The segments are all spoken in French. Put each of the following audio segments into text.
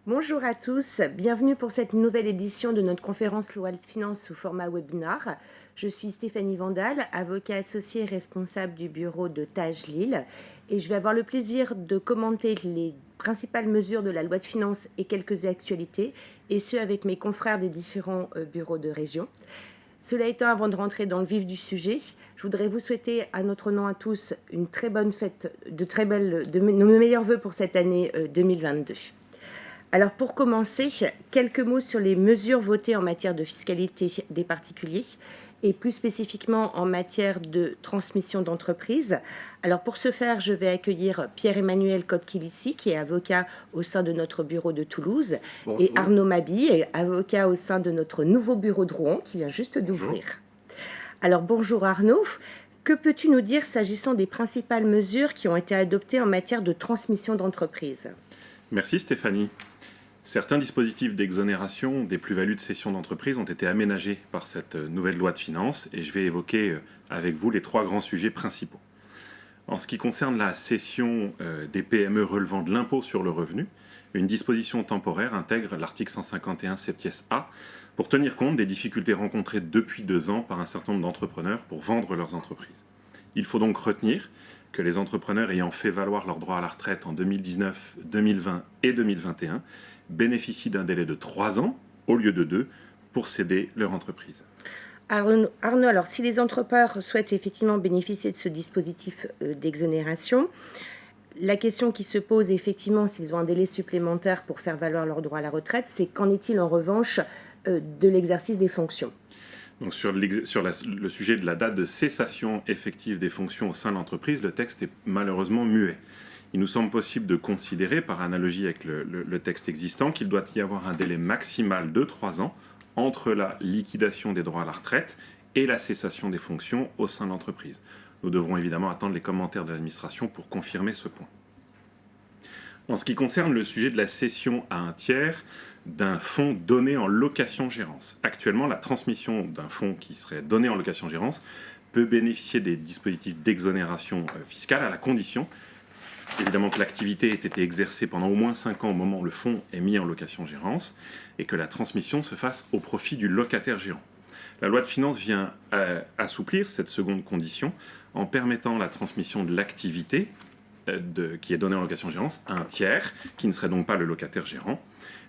Bonjour à tous, bienvenue pour cette nouvelle édition de notre conférence Loi de Finances sous format webinar. Je suis Stéphanie Vandal, avocat associé et responsable du bureau de Tage Lille et je vais avoir le plaisir de commenter les principales mesures de la loi de finances et quelques actualités, et ce avec mes confrères des différents bureaux de région. Cela étant, avant de rentrer dans le vif du sujet, je voudrais vous souhaiter à notre nom à tous une très bonne fête, nos meilleurs vœux pour cette année 2022. Alors pour commencer, quelques mots sur les mesures votées en matière de fiscalité des particuliers et plus spécifiquement en matière de transmission d'entreprise. Alors pour ce faire, je vais accueillir Pierre-Emmanuel Kotkilissi, qui est avocat au sein de notre bureau de Toulouse, et Bonjour. Arnaud Mabi, avocat au sein de notre nouveau bureau de Rouen, qui vient juste Bonjour. d'ouvrir. Alors bonjour Arnaud, que peux-tu nous dire s'agissant des principales mesures qui ont été adoptées en matière de transmission d'entreprise ? Merci Stéphanie. Certains dispositifs d'exonération des plus-values de cession d'entreprise ont été aménagés par cette nouvelle loi de finances et je vais évoquer avec vous les trois grands sujets principaux. En ce qui concerne la cession des PME relevant de l'impôt sur le revenu, une disposition temporaire intègre l'article 151 septies A pour tenir compte des difficultés rencontrées depuis 2 ans par un certain nombre d'entrepreneurs pour vendre leurs entreprises. Il faut donc retenir que les entrepreneurs ayant fait valoir leurs droits à la retraite en 2019, 2020 et 2021 bénéficient d'un délai de 3 ans au lieu de 2 pour céder leur entreprise. Arnaud, alors si les entrepreneurs souhaitent effectivement bénéficier de ce dispositif d'exonération, la question qui se pose effectivement s'ils ont un délai supplémentaire pour faire valoir leurs droits à la retraite, c'est qu'en est-il en revanche de l'exercice des fonctions ? Donc sur le sujet de la date de cessation effective des fonctions au sein de l'entreprise, le texte est malheureusement muet. Il nous semble possible de considérer, par analogie avec le texte existant, qu'il doit y avoir un délai maximal de 3 ans entre la liquidation des droits à la retraite et la cessation des fonctions au sein de l'entreprise. Nous devrons évidemment attendre les commentaires de l'administration pour confirmer ce point. En ce qui concerne le sujet de la cession à un tiers d'un fonds donné en location-gérance. Actuellement, la transmission d'un fonds qui serait donné en location-gérance peut bénéficier des dispositifs d'exonération fiscale à la condition, évidemment, que l'activité ait été exercée pendant au moins 5 ans au moment où le fonds est mis en location-gérance et que la transmission se fasse au profit du locataire gérant. La loi de finances vient assouplir cette seconde condition en permettant la transmission de l'activité qui est donnée en location-gérance à un tiers, qui ne serait donc pas le locataire gérant.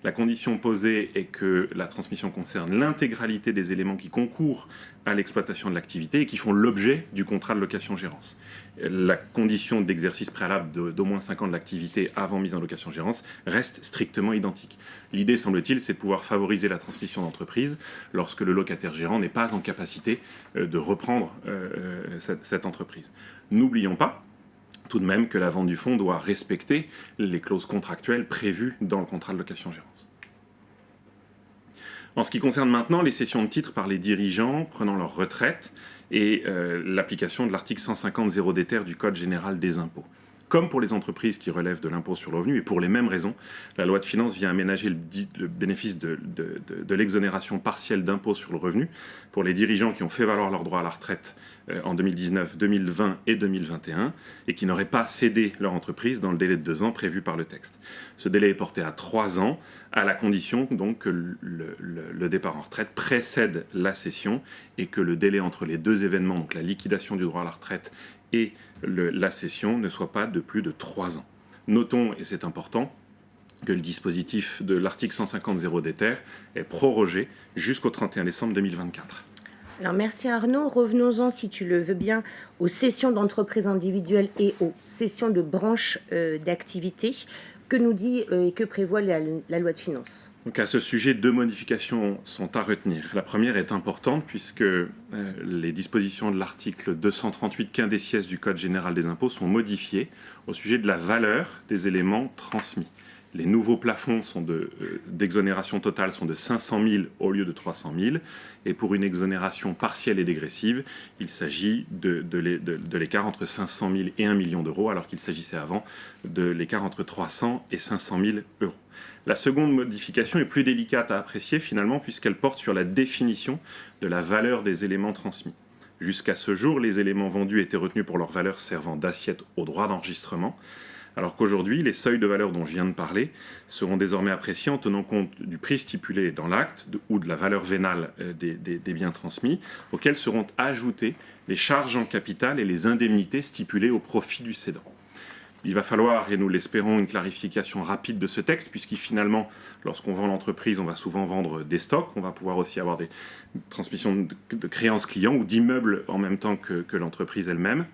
La condition posée est que la transmission concerne l'intégralité des éléments qui concourent à l'exploitation de l'activité et qui font l'objet du contrat de location-gérance. La condition d'exercice préalable d'au moins 5 ans de l'activité avant mise en location-gérance reste strictement identique. L'idée, semble-t-il, c'est de pouvoir favoriser la transmission d'entreprise lorsque le locataire gérant n'est pas en capacité de reprendre cette entreprise. N'oublions pas tout de même que la vente du fonds doit respecter les clauses contractuelles prévues dans le contrat de location-gérance. En ce qui concerne maintenant les cessions de titres par les dirigeants prenant leur retraite et l'application de l'article 150 des terres du Code général des impôts. Comme pour les entreprises qui relèvent de l'impôt sur le revenu, et pour les mêmes raisons, la loi de finances vient aménager le bénéfice de l'exonération partielle d'impôt sur le revenu pour les dirigeants qui ont fait valoir leurs droits à la retraite en 2019, 2020 et 2021 et qui n'auraient pas cédé leur entreprise dans le délai de 2 ans prévu par le texte. Ce délai est porté à 3 ans à la condition donc que le départ en retraite précède la cession et que le délai entre les deux événements, donc la liquidation du droit à la retraite et la cession, ne soit pas de plus de 3 ans. Notons, et c'est important, que le dispositif de l'article 150 des terres est prorogé jusqu'au 31 décembre 2024. Alors merci Arnaud, revenons-en si tu le veux bien aux cessions d'entreprises individuelles et aux cessions de branches d'activité. Que nous dit et que prévoit la loi de finances ? Donc à ce sujet, 2 modifications sont à retenir. La première est importante puisque les dispositions de l'article 238 quindecies du Code général des impôts sont modifiées au sujet de la valeur des éléments transmis. Les nouveaux plafonds d'exonération totale sont de 500 000 au lieu de 300 000. Et pour une exonération partielle et dégressive, il s'agit de l'écart entre 500 000 et 1 million d'euros, alors qu'il s'agissait avant de l'écart entre 300 et 500 000 euros. La seconde modification est plus délicate à apprécier finalement, puisqu'elle porte sur la définition de la valeur des éléments transmis. Jusqu'à ce jour, les éléments vendus étaient retenus pour leur valeur servant d'assiette au droit d'enregistrement. Alors qu'aujourd'hui, les seuils de valeur dont je viens de parler seront désormais appréciés en tenant compte du prix stipulé dans l'acte ou de la valeur vénale des biens transmis, auxquels seront ajoutées les charges en capital et les indemnités stipulées au profit du cédant. Il va falloir, et nous l'espérons, une clarification rapide de ce texte, puisqu'il finalement, lorsqu'on vend l'entreprise, on va souvent vendre des stocks, on va pouvoir aussi avoir des transmissions de créances clients ou d'immeubles en même temps que l'entreprise elle-même.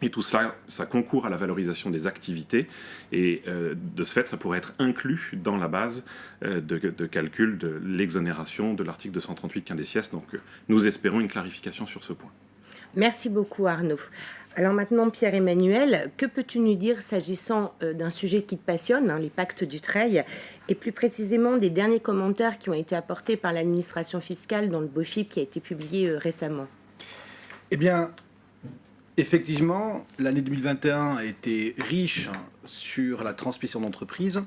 Et tout cela, ça concourt à la valorisation des activités, et de ce fait, ça pourrait être inclus dans la base de calcul de l'exonération de l'article 238 quindecies. Donc nous espérons une clarification sur ce point. Merci beaucoup Arnaud. Alors maintenant, Pierre-Emmanuel, que peux-tu nous dire s'agissant d'un sujet qui te passionne, les pactes Dutreil, et plus précisément des derniers commentaires qui ont été apportés par l'administration fiscale dans le BOFIP qui a été publié récemment? Eh bien, effectivement, l'année 2021 a été riche sur la transmission d'entreprises.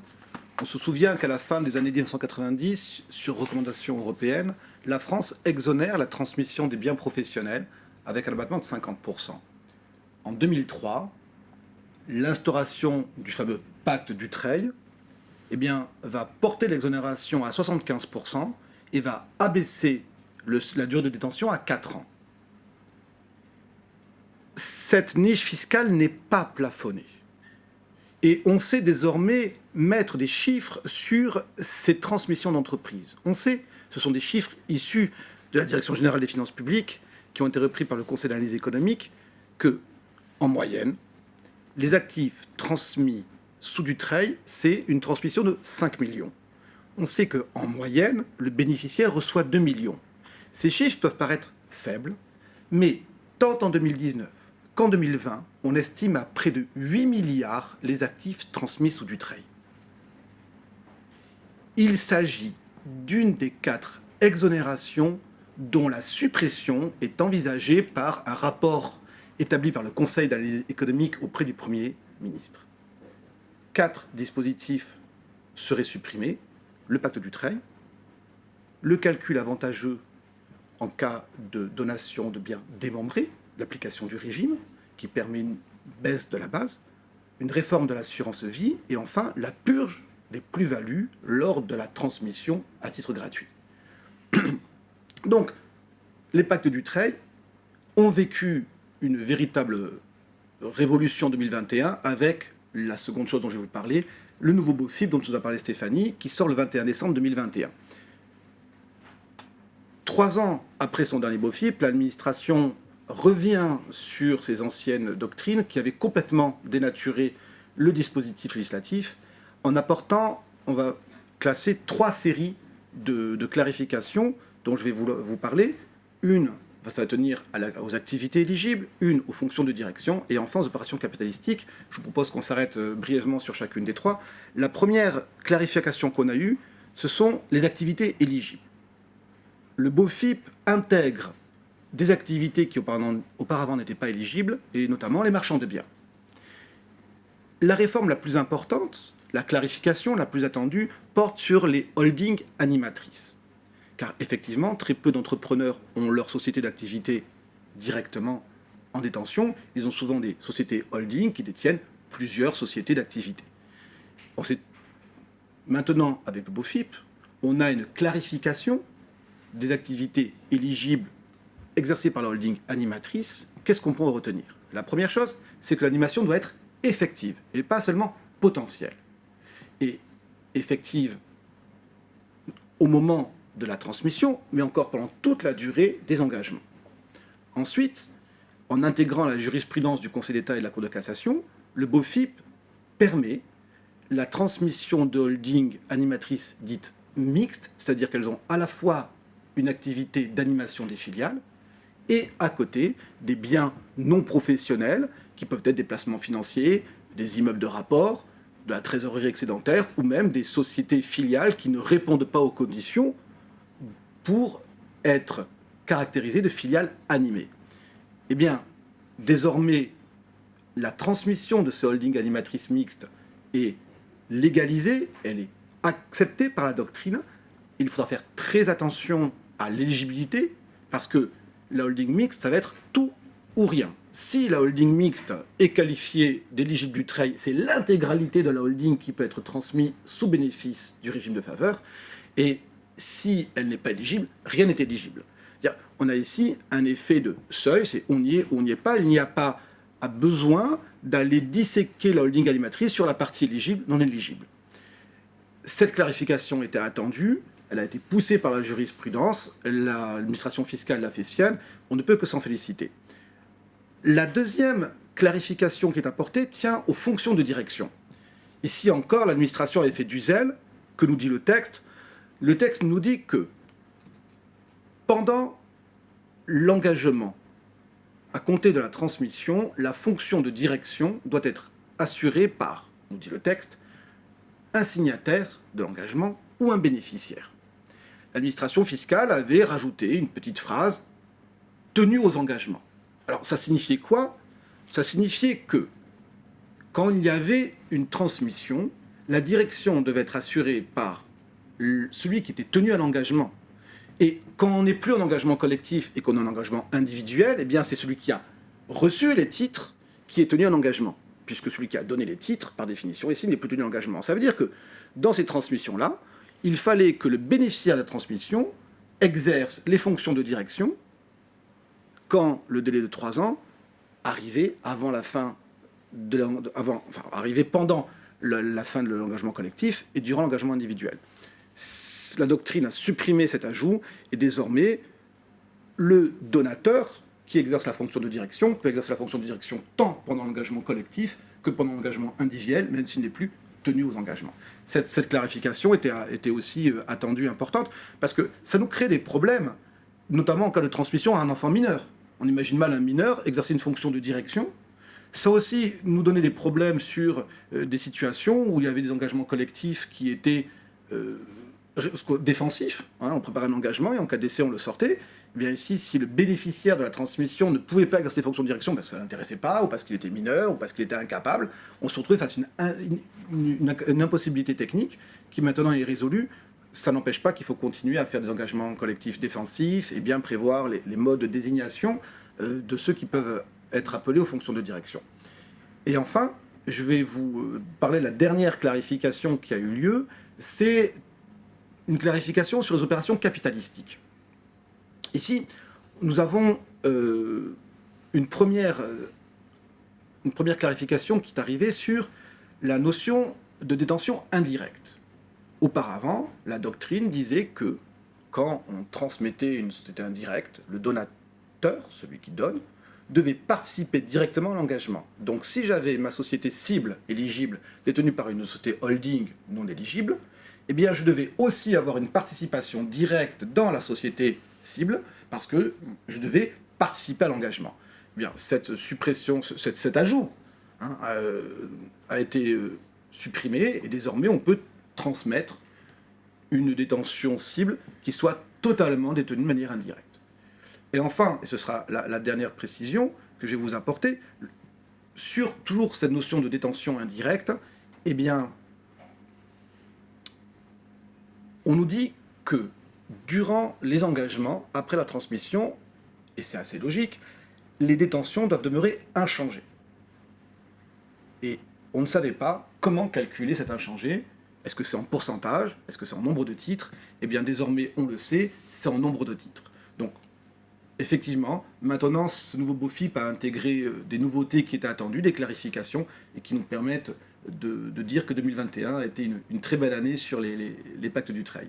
On se souvient qu'à la fin des années 1990, sur recommandation européenne, la France exonère la transmission des biens professionnels avec un abattement de 50%. En 2003, l'instauration du fameux pacte Dutreil va porter l'exonération à 75% et va abaisser la durée de détention à 4 ans. Cette niche fiscale n'est pas plafonnée. Et on sait désormais mettre des chiffres sur ces transmissions d'entreprises. On sait, ce sont des chiffres issus de la Direction générale des finances publiques qui ont été repris par le Conseil d'analyse économique, que, en moyenne, les actifs transmis sous Dutreil, c'est une transmission de 5 millions. On sait qu'en moyenne, le bénéficiaire reçoit 2 millions. Ces chiffres peuvent paraître faibles, mais tant en 2019 qu'en 2020, on estime à près de 8 milliards les actifs transmis sous Dutreil. Il s'agit d'une des 4 exonérations dont la suppression est envisagée par un rapport établi par le Conseil d'analyse économique auprès du Premier ministre. 4 dispositifs seraient supprimés: le pacte Dutreil, le calcul avantageux en cas de donation de biens démembrés, l'application du régime qui permet une baisse de la base, une réforme de l'assurance vie et enfin la purge des plus-values lors de la transmission à titre gratuit. Donc, les pactes Dutreil ont vécu une véritable révolution en 2021 avec la seconde chose dont je vais vous parler, le nouveau BOFIP dont nous a parlé Stéphanie, qui sort le 21 décembre 2021. 3 ans après son dernier BOFIP, l'administration revient sur ses anciennes doctrines qui avaient complètement dénaturé le dispositif législatif en apportant, on va classer 3 séries de clarifications dont je vais vous parler. Une ça va tenir aux activités éligibles, une aux fonctions de direction et enfin aux opérations capitalistiques. Je vous propose qu'on s'arrête brièvement sur chacune des 3. La première clarification qu'on a eue, ce sont les activités éligibles. Le BOFIP intègre des activités qui auparavant n'étaient pas éligibles, et notamment les marchands de biens. La réforme la plus importante, la clarification la plus attendue, porte sur les holdings animatrices. Car effectivement, très peu d'entrepreneurs ont leur société d'activité directement en détention. Ils ont souvent des sociétés holding qui détiennent plusieurs sociétés d'activité. Maintenant, avec le BOFIP, on a une clarification des activités éligibles exercées par la holding animatrice. Qu'est-ce qu'on peut en retenir? La première chose, c'est que l'animation doit être effective et pas seulement potentielle. Et effective au moment de la transmission, mais encore pendant toute la durée des engagements. Ensuite, en intégrant la jurisprudence du Conseil d'État et de la Cour de cassation, le BOFIP permet la transmission de holdings animatrices dites mixtes, c'est-à-dire qu'elles ont à la fois une activité d'animation des filiales et à côté des biens non professionnels qui peuvent être des placements financiers, des immeubles de rapport, de la trésorerie excédentaire ou même des sociétés filiales qui ne répondent pas aux conditions pour être caractérisées de filiales animées. Eh bien, désormais, la transmission de ces holdings animatrices mixtes est légalisée, elle est acceptée par la doctrine. Il faudra faire très attention à l'éligibilité, parce que la holding mixte, ça va être tout ou rien. Si la holding mixte est qualifiée d'éligible du Trey, c'est l'intégralité de la holding qui peut être transmise sous bénéfice du régime de faveur. Et si elle n'est pas éligible, rien n'est éligible. C'est-à-dire, on a ici un effet de seuil, c'est on y est ou on n'y est pas. Il n'y a pas besoin d'aller disséquer la holding animatrice sur la partie éligible, non éligible. Cette clarification était attendue, elle a été poussée par la jurisprudence, l'administration fiscale l'a fait sienne, on ne peut que s'en féliciter. La deuxième clarification qui est apportée tient aux fonctions de direction. Ici encore, l'administration avait fait du zèle. Que nous dit le texte? Le texte nous dit que pendant l'engagement, à compter de la transmission, la fonction de direction doit être assurée par, nous dit le texte, un signataire de l'engagement ou un bénéficiaire. L'administration fiscale avait rajouté une petite phrase « tenue aux engagements ». Alors ça signifiait quoi? Ça signifiait que quand il y avait une transmission, la direction devait être assurée par celui qui était tenu à l'engagement. Et quand on n'est plus en engagement collectif et qu'on est en engagement individuel, eh bien c'est celui qui a reçu les titres qui est tenu à l'engagement, puisque celui qui a donné les titres, par définition, ici, n'est plus tenu à l'engagement. Ça veut dire que dans ces transmissions-là, il fallait que le bénéficiaire de la transmission exerce les fonctions de direction quand le délai de 3 ans arrivait avant la fin arrivait pendant la fin de l'engagement collectif et durant l'engagement individuel. La doctrine a supprimé cet ajout et désormais, le donateur qui exerce la fonction de direction peut exercer la fonction de direction tant pendant l'engagement collectif que pendant l'engagement individuel, même s'il n'est plus tenu aux engagements. Cette clarification était aussi attendue, importante, parce que ça nous crée des problèmes, notamment en cas de transmission à un enfant mineur. On imagine mal un mineur exercer une fonction de direction. Ça aussi nous donnait des problèmes sur des situations où il y avait des engagements collectifs qui étaient défensifs. On préparait un engagement et en cas de décès, on le sortait. Eh bien ici, si le bénéficiaire de la transmission ne pouvait pas exercer des fonctions de direction parce que ça ne l'intéressait pas, ou parce qu'il était mineur, ou parce qu'il était incapable, on se retrouvait face à une impossibilité technique qui maintenant est résolue. Ça n'empêche pas qu'il faut continuer à faire des engagements collectifs défensifs et bien prévoir les modes de désignation de ceux qui peuvent être appelés aux fonctions de direction. Et enfin, je vais vous parler de la dernière clarification qui a eu lieu. C'est une clarification sur les opérations capitalistiques. Ici, nous avons une première clarification qui est arrivée sur la notion de détention indirecte. Auparavant, la doctrine disait que quand on transmettait une société indirecte, le donateur, celui qui donne, devait participer directement à l'engagement. Donc si j'avais ma société cible éligible détenue par une société holding non éligible, eh bien je devais aussi avoir une participation directe dans la société cible parce que je devais participer à l'engagement. Eh bien cette suppression, cet ajout a été supprimé et désormais on peut transmettre une détention cible qui soit totalement détenue de manière indirecte. Et enfin, et ce sera la dernière précision que je vais vous apporter, sur toujours cette notion de détention indirecte, eh bien, on nous dit que durant les engagements, après la transmission, et c'est assez logique, les détentions doivent demeurer inchangées. Et on ne savait pas comment calculer cet inchangé. Est-ce que c'est en pourcentage? Est-ce que c'est en nombre de titres? Eh bien, désormais, on le sait, c'est en nombre de titres. Donc, effectivement, maintenant, ce nouveau BOFIP a intégré des nouveautés qui étaient attendues, des clarifications, et qui nous permettent de dire que 2021 a été une très belle année sur les pactes du trail.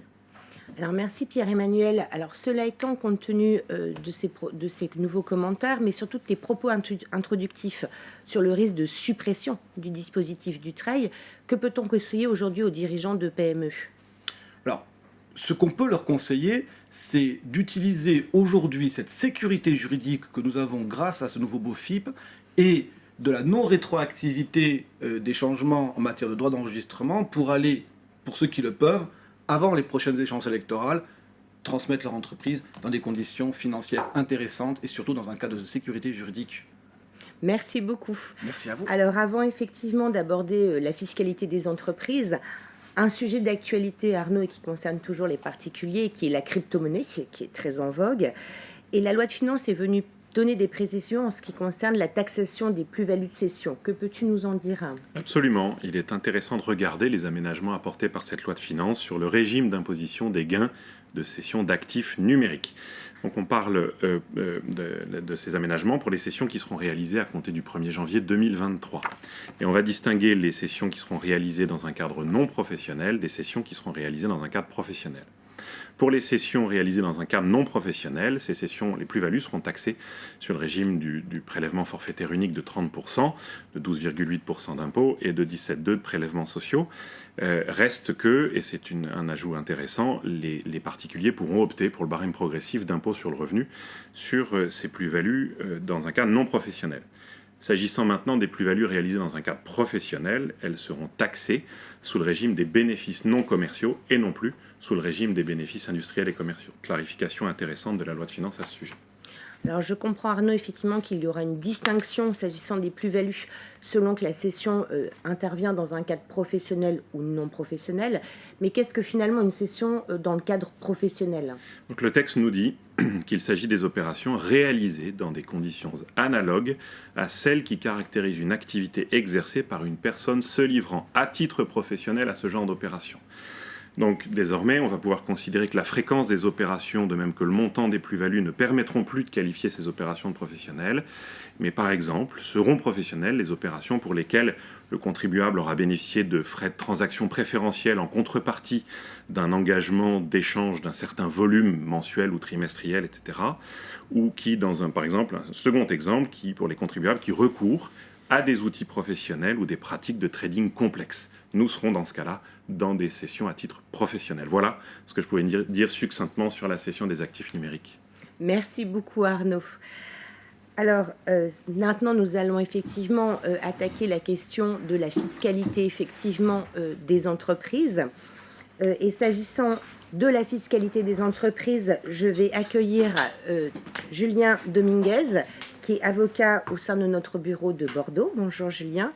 Alors merci Pierre-Emmanuel. Alors cela étant, compte tenu de ces nouveaux commentaires, mais surtout de tes propos introductifs sur le risque de suppression du dispositif du trail, que peut-on conseiller aujourd'hui aux dirigeants de PME? Alors, ce qu'on peut leur conseiller, c'est d'utiliser aujourd'hui cette sécurité juridique que nous avons grâce à ce nouveau BOFIP et de la non-rétroactivité des changements en matière de droit d'enregistrement pour aller, pour ceux qui le peuvent, avant les prochaines échéances électorales, transmettre leur entreprise dans des conditions financières intéressantes et surtout dans un cadre de sécurité juridique. Merci beaucoup. Merci à vous. Alors avant effectivement d'aborder la fiscalité des entreprises, un sujet d'actualité, Arnaud, et qui concerne toujours les particuliers, qui est la crypto-monnaie, qui est très en vogue. Et la loi de finances est venue donner des précisions en ce qui concerne la taxation des plus-values de cession. Que peux-tu nous en dire? Absolument. Il est intéressant de regarder les aménagements apportés par cette loi de finances sur le régime d'imposition des gains de cession d'actifs numériques. Donc on parle de ces aménagements pour les cessions qui seront réalisées à compter du 1er janvier 2023. Et on va distinguer les cessions qui seront réalisées dans un cadre non professionnel des cessions qui seront réalisées dans un cadre professionnel. Pour les cessions réalisées dans un cadre non professionnel, ces cessions, les plus-values seront taxées sur le régime du prélèvement forfaitaire unique de 30%, de 12,8% d'impôts et de 17,2% de prélèvements sociaux. Reste que, et c'est un ajout intéressant, les particuliers pourront opter pour le barème progressif d'impôt sur le revenu sur ces plus-values dans un cadre non professionnel. S'agissant maintenant des plus-values réalisées dans un cadre professionnel, elles seront taxées sous le régime des bénéfices non commerciaux et non plus sous le régime des bénéfices industriels et commerciaux. Clarification intéressante de la loi de finances à ce sujet. Alors je comprends Arnaud effectivement qu'il y aura une distinction s'agissant des plus-values selon que la cession intervient dans un cadre professionnel ou non professionnel, mais qu'est-ce que finalement une cession dans le cadre professionnel? Donc le texte nous dit qu'il s'agit des opérations réalisées dans des conditions analogues à celles qui caractérisent une activité exercée par une personne se livrant à titre professionnel à ce genre d'opération. Donc désormais, on va pouvoir considérer que la fréquence des opérations, de même que le montant des plus-values, ne permettront plus de qualifier ces opérations de professionnelles. Mais par exemple, seront professionnelles les opérations pour lesquelles le contribuable aura bénéficié de frais de transaction préférentiels en contrepartie d'un engagement d'échange d'un certain volume mensuel ou trimestriel, etc. Ou qui, par exemple, un second exemple, pour les contribuables qui recourent à des outils professionnels ou des pratiques de trading complexes. Nous serons dans ce cas-là dans des cessions à titre professionnel. Voilà ce que je pouvais dire succinctement sur la cession des actifs numériques. Merci beaucoup Arnaud. Alors maintenant nous allons effectivement attaquer la question de la fiscalité effectivement des entreprises. Et s'agissant de la fiscalité des entreprises, je vais accueillir Julien Dominguez, qui est avocat au sein de notre bureau de Bordeaux. Bonjour Julien.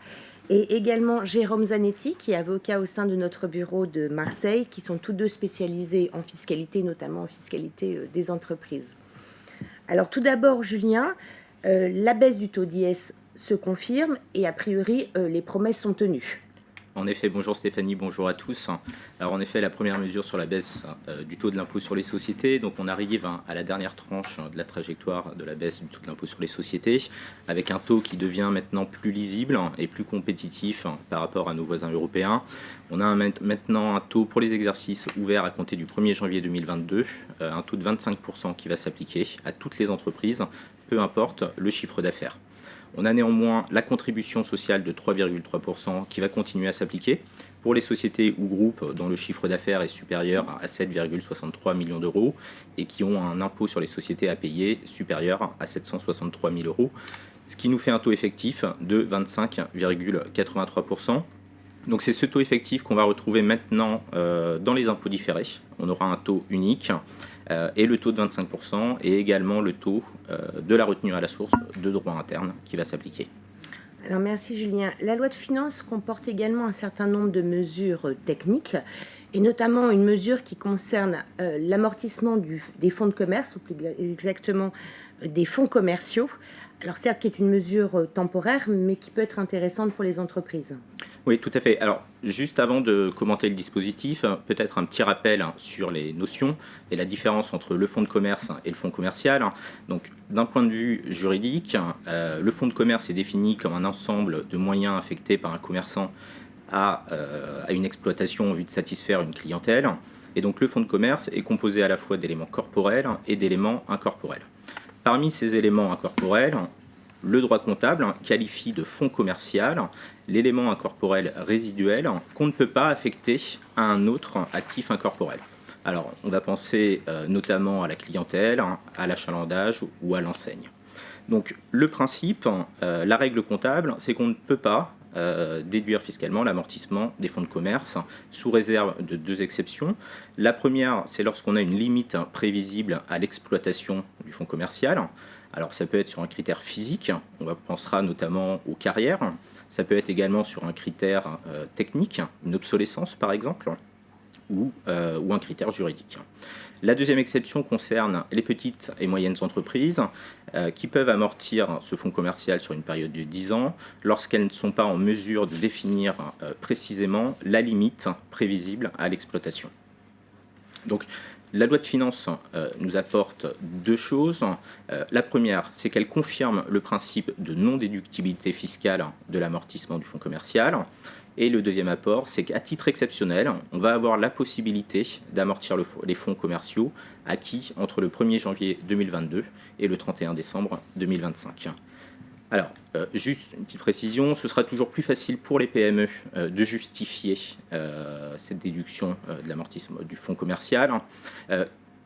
Et également Jérôme Zanetti, qui est avocat au sein de notre bureau de Marseille, qui sont tous deux spécialisés en fiscalité, notamment en fiscalité des entreprises. Alors tout d'abord, Julien, la baisse du taux d'IS se confirme et a priori, les promesses sont tenues. En effet, bonjour Stéphanie, bonjour à tous. Alors en effet, la première mesure sur la baisse du taux de l'impôt sur les sociétés, donc on arrive à la dernière tranche de la trajectoire de la baisse du taux de l'impôt sur les sociétés, avec un taux qui devient maintenant plus lisible et plus compétitif par rapport à nos voisins européens. On a maintenant un taux pour les exercices ouverts à compter du 1er janvier 2022, un taux de 25% qui va s'appliquer à toutes les entreprises, peu importe le chiffre d'affaires. On a néanmoins la contribution sociale de 3,3% qui va continuer à s'appliquer pour les sociétés ou groupes dont le chiffre d'affaires est supérieur à 7,63 millions d'euros et qui ont un impôt sur les sociétés à payer supérieur à 763 000 euros, ce qui nous fait un taux effectif de 25,83%. Donc c'est ce taux effectif qu'on va retrouver maintenant dans les impôts différés. On aura un taux unique et le taux de 25% et également le taux de la retenue à la source de droit interne qui va s'appliquer. Alors merci Julien. La loi de finances comporte également un certain nombre de mesures techniques et notamment une mesure qui concerne l'amortissement des fonds de commerce ou plus exactement des fonds commerciaux. Alors certes qui est une mesure temporaire mais qui peut être intéressante pour les entreprises. Oui, tout à fait. Alors, juste avant de commenter le dispositif, peut-être un petit rappel sur les notions et la différence entre le fonds de commerce et le fonds commercial. Donc, d'un point de vue juridique, le fonds de commerce est défini comme un ensemble de moyens affectés par un commerçant à une exploitation en vue de satisfaire une clientèle. Et donc, le fonds de commerce est composé à la fois d'éléments corporels et d'éléments incorporels. Parmi ces éléments incorporels, le droit comptable qualifie de fonds commercial l'élément incorporel résiduel qu'on ne peut pas affecter à un autre actif incorporel. Alors, on va penser notamment à la clientèle, à l'achalandage ou à l'enseigne. Donc, le principe, la règle comptable, c'est qu'on ne peut pas déduire fiscalement l'amortissement des fonds de commerce sous réserve de deux exceptions. La première, c'est lorsqu'on a une limite prévisible à l'exploitation du fonds commercial. Alors ça peut être sur un critère physique, on pensera notamment aux carrières, ça peut être également sur un critère technique, une obsolescence par exemple, ou un critère juridique. La deuxième exception concerne les petites et moyennes entreprises qui peuvent amortir ce fonds commercial sur une période de 10 ans lorsqu'elles ne sont pas en mesure de définir précisément la limite prévisible à l'exploitation. Donc, la loi de finances nous apporte deux choses. La première, c'est qu'elle confirme le principe de non-déductibilité fiscale de l'amortissement du fonds commercial. Et le deuxième apport, c'est qu'à titre exceptionnel, on va avoir la possibilité d'amortir les fonds commerciaux acquis entre le 1er janvier 2022 et le 31 décembre 2025. Alors, juste une petite précision, ce sera toujours plus facile pour les PME de justifier cette déduction de l'amortissement du fonds commercial.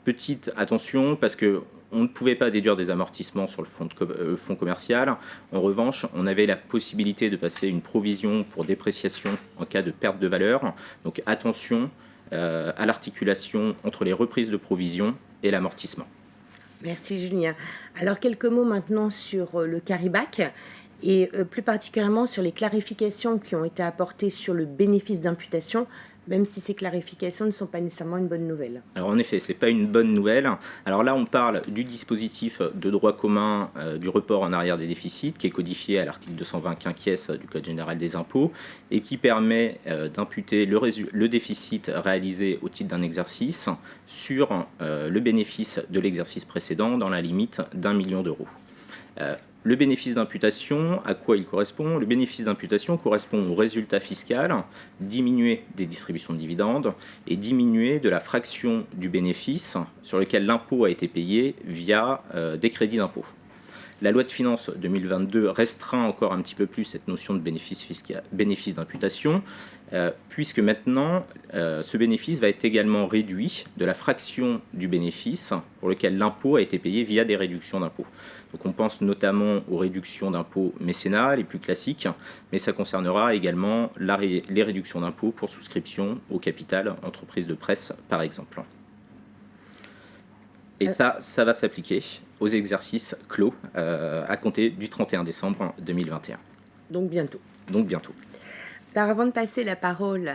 Petite attention, parce que on ne pouvait pas déduire des amortissements sur le fonds commercial. En revanche, on avait la possibilité de passer une provision pour dépréciation en cas de perte de valeur. Donc attention à l'articulation entre les reprises de provision et l'amortissement. Merci Julien. Alors quelques mots maintenant sur le carry-back et plus particulièrement sur les clarifications qui ont été apportées sur le bénéfice d'imputation, même si ces clarifications ne sont pas nécessairement une bonne nouvelle. Alors en effet, ce n'est pas une bonne nouvelle. Alors là, on parle du dispositif de droit commun du report en arrière des déficits, qui est codifié à l'article 220 quinquies du Code général des impôts, et qui permet d'imputer le déficit réalisé au titre d'un exercice sur le bénéfice de l'exercice précédent dans la limite d'1 million d'euros. Le bénéfice d'imputation, à quoi il correspond? Le bénéfice d'imputation correspond au résultat fiscal diminué des distributions de dividendes et diminué de la fraction du bénéfice sur lequel l'impôt a été payé via des crédits d'impôt. La loi de finances 2022 restreint encore un petit peu plus cette notion de bénéfice d'imputation, puisque maintenant, ce bénéfice va être également réduit de la fraction du bénéfice pour lequel l'impôt a été payé via des réductions d'impôts. Donc on pense notamment aux réductions d'impôts mécénat, les plus classiques, mais ça concernera également les réductions d'impôts pour souscription au capital entreprise de presse, par exemple. Et ça va s'appliquer aux exercices clos à compter du 31 décembre 2021. Donc bientôt. Alors avant de passer la parole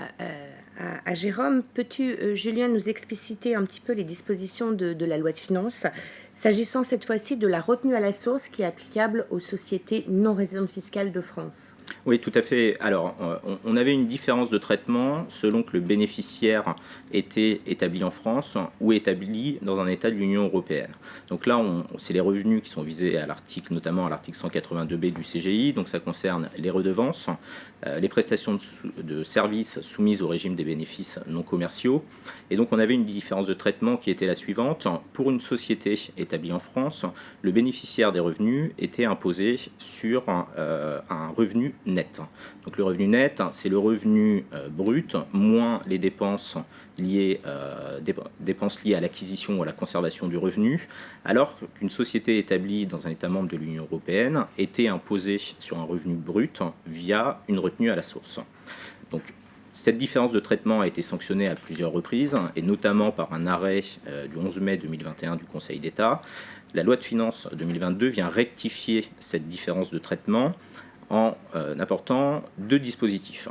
à Jérôme, peux-tu, Julien, nous expliciter un petit peu les dispositions de la loi de finances, s'agissant cette fois-ci de la retenue à la source qui est applicable aux sociétés non résidentes fiscales de France? Oui, tout à fait. Alors, on avait une différence de traitement selon que le bénéficiaire était établi en France ou établi dans un État de l'Union européenne. Donc là, c'est les revenus qui sont visés à l'article, notamment à l'article 182B du CGI. Donc ça concerne les redevances, les prestations de services soumises au régime des bénéfices non commerciaux. Et donc on avait une différence de traitement qui était la suivante. Pour une société établie en France, le bénéficiaire des revenus était imposé sur un revenu net. Donc le revenu net, c'est le revenu brut moins les dépenses liées à l'acquisition ou à la conservation du revenu, alors qu'une société établie dans un État membre de l'Union européenne était imposée sur un revenu brut via une retenue à la source. Donc cette différence de traitement a été sanctionnée à plusieurs reprises, et notamment par un arrêt du 11 mai 2021 du Conseil d'État. La loi de finances 2022 vient rectifier cette différence de traitement en apportant deux dispositifs.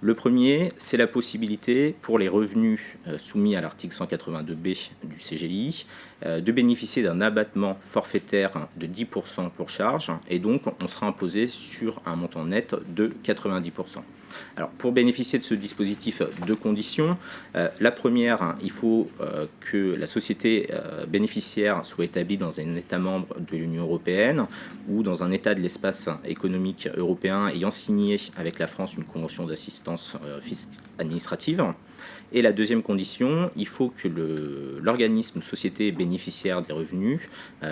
Le premier, c'est la possibilité pour les revenus soumis à l'article 182B du CGI de bénéficier d'un abattement forfaitaire de 10% pour charge, et donc on sera imposé sur un montant net de 90%. Alors pour bénéficier de ce dispositif, deux conditions. La première, il faut que la société bénéficiaire soit établie dans un État membre de l'Union européenne ou dans un État de l'espace économique européen ayant signé avec la France une convention d'assistance administrative. Et la deuxième condition, il faut que l'organisme société bénéficiaire des revenus,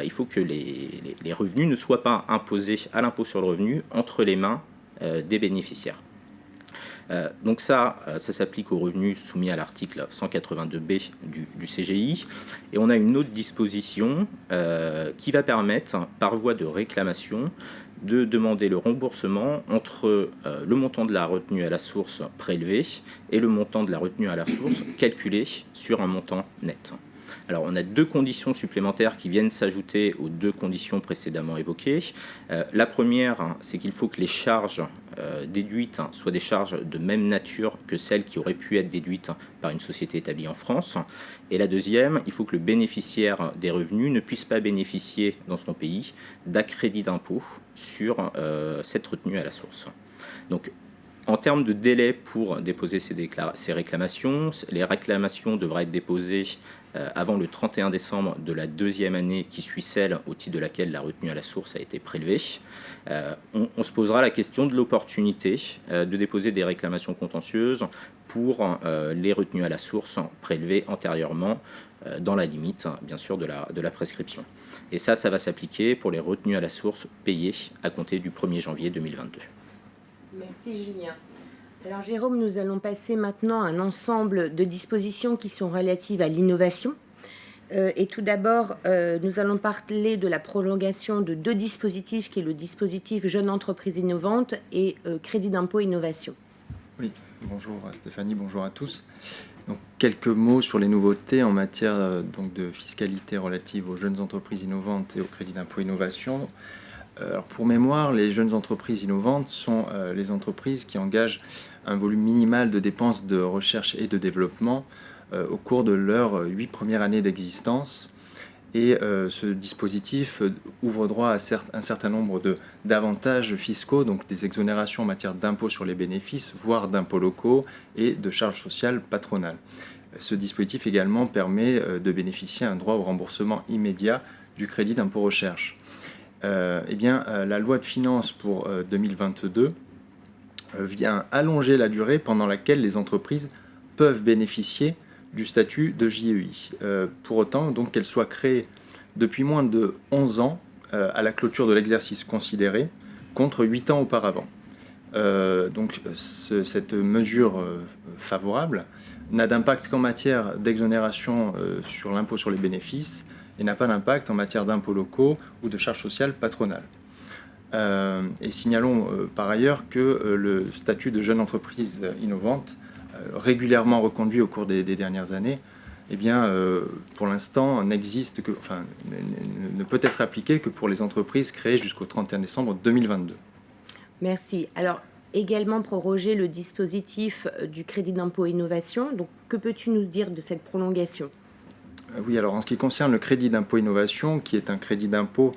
il faut que les revenus ne soient pas imposés à l'impôt sur le revenu entre les mains des bénéficiaires. Donc ça s'applique aux revenus soumis à l'article 182B du CGI. Et on a une autre disposition qui va permettre, par voie de réclamation, de demander le remboursement entre le montant de la retenue à la source prélevée et le montant de la retenue à la source calculé sur un montant net. Alors on a 2 conditions supplémentaires qui viennent s'ajouter aux 2 conditions précédemment évoquées. La première, c'est qu'il faut que les charges déduites soient des charges de même nature que celles qui auraient pu être déduites par une société établie en France. Et la deuxième, il faut que le bénéficiaire des revenus ne puisse pas bénéficier dans son pays d'accrédit d'impôt sur cette retenue à la source. Donc, en termes de délai pour déposer ces réclamations, les réclamations devraient être déposées avant le 31 décembre de la 2e année qui suit celle au titre de laquelle la retenue à la source a été prélevée. On se posera la question de l'opportunité de déposer des réclamations contentieuses pour les retenues à la source prélevées antérieurement dans la limite, bien sûr, de la prescription. Et ça va s'appliquer pour les retenues à la source payées à compter du 1er janvier 2022. Merci Julien. Alors Jérôme, nous allons passer maintenant à un ensemble de dispositions qui sont relatives à l'innovation. Et tout d'abord, nous allons parler de la prolongation de 2 dispositifs, qui est le dispositif Jeune Entreprise Innovante et Crédit d'impôt Innovation. Oui, bonjour Stéphanie, bonjour à tous. Donc, quelques mots sur les nouveautés en matière donc, de fiscalité relative aux jeunes entreprises innovantes et au crédit d'impôt innovation. Alors pour mémoire, les jeunes entreprises innovantes sont les entreprises qui engagent un volume minimal de dépenses de recherche et de développement au cours de leurs 8 premières années d'existence. Et ce dispositif ouvre droit à un certain nombre d'avantages fiscaux, donc des exonérations en matière d'impôts sur les bénéfices, voire d'impôts locaux et de charges sociales patronales. Ce dispositif également permet de bénéficier d'un droit au remboursement immédiat du crédit d'impôt recherche. La loi de finances pour 2022 vient allonger la durée pendant laquelle les entreprises peuvent bénéficier du statut de JEI. Pour autant, donc, qu'elle soit créée depuis moins de 11 ans à la clôture de l'exercice considéré, contre 8 ans auparavant. Cette mesure favorable n'a d'impact qu'en matière d'exonération sur l'impôt sur les bénéfices et n'a pas d'impact en matière d'impôts locaux ou de charges sociales patronales. Et signalons par ailleurs que le statut de jeune entreprise innovante, régulièrement reconduit au cours des dernières années, pour l'instant ne peut être appliqué que pour les entreprises créées jusqu'au 31 décembre 2022. Merci. Alors, également proroger le dispositif du crédit d'impôt innovation. Donc, que peux-tu nous dire de cette prolongation ? Oui, alors en ce qui concerne le crédit d'impôt innovation, qui est un crédit d'impôt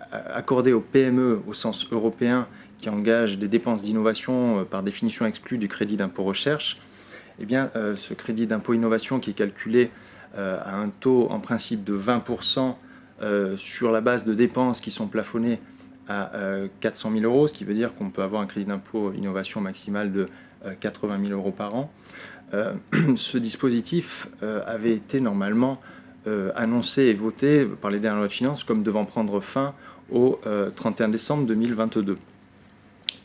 accordé aux PME au sens européen, qui engage des dépenses d'innovation par définition exclues du crédit d'impôt recherche, ce crédit d'impôt innovation qui est calculé à un taux en principe de 20% sur la base de dépenses qui sont plafonnées à 400 000 euros, ce qui veut dire qu'on peut avoir un crédit d'impôt innovation maximal de 80 000 euros par an. Ce dispositif avait été normalement annoncé et voté par les dernières lois de finances comme devant prendre fin au 31 décembre 2022.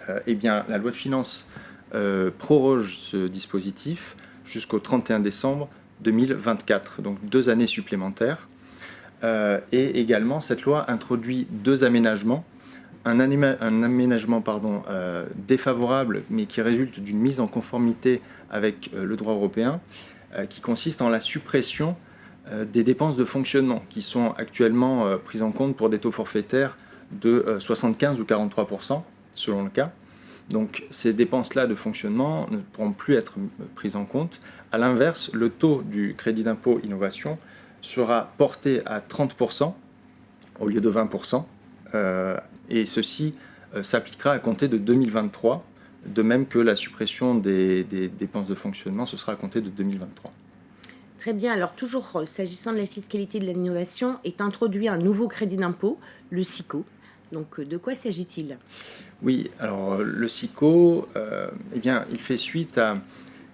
La loi de finances proroge ce dispositif jusqu'au 31 décembre 2024, donc 2 années supplémentaires. Et également, cette loi introduit 2 aménagements. Un aménagement défavorable, mais qui résulte d'une mise en conformité avec le droit européen, qui consiste en la suppression des dépenses de fonctionnement, qui sont actuellement prises en compte pour des taux forfaitaires de 75 ou 43%, selon le cas. Donc ces dépenses-là de fonctionnement ne pourront plus être prises en compte. À l'inverse, le taux du crédit d'impôt innovation sera porté à 30% au lieu de 20%. Et ceci s'appliquera à compter de 2023, de même que la suppression des dépenses de fonctionnement, ce sera à compter de 2023. Très bien. Alors, toujours s'agissant de la fiscalité de l'innovation, est introduit un nouveau crédit d'impôt, le SICO. Donc, de quoi s'agit-il ? Oui, alors le SICO, il fait suite à,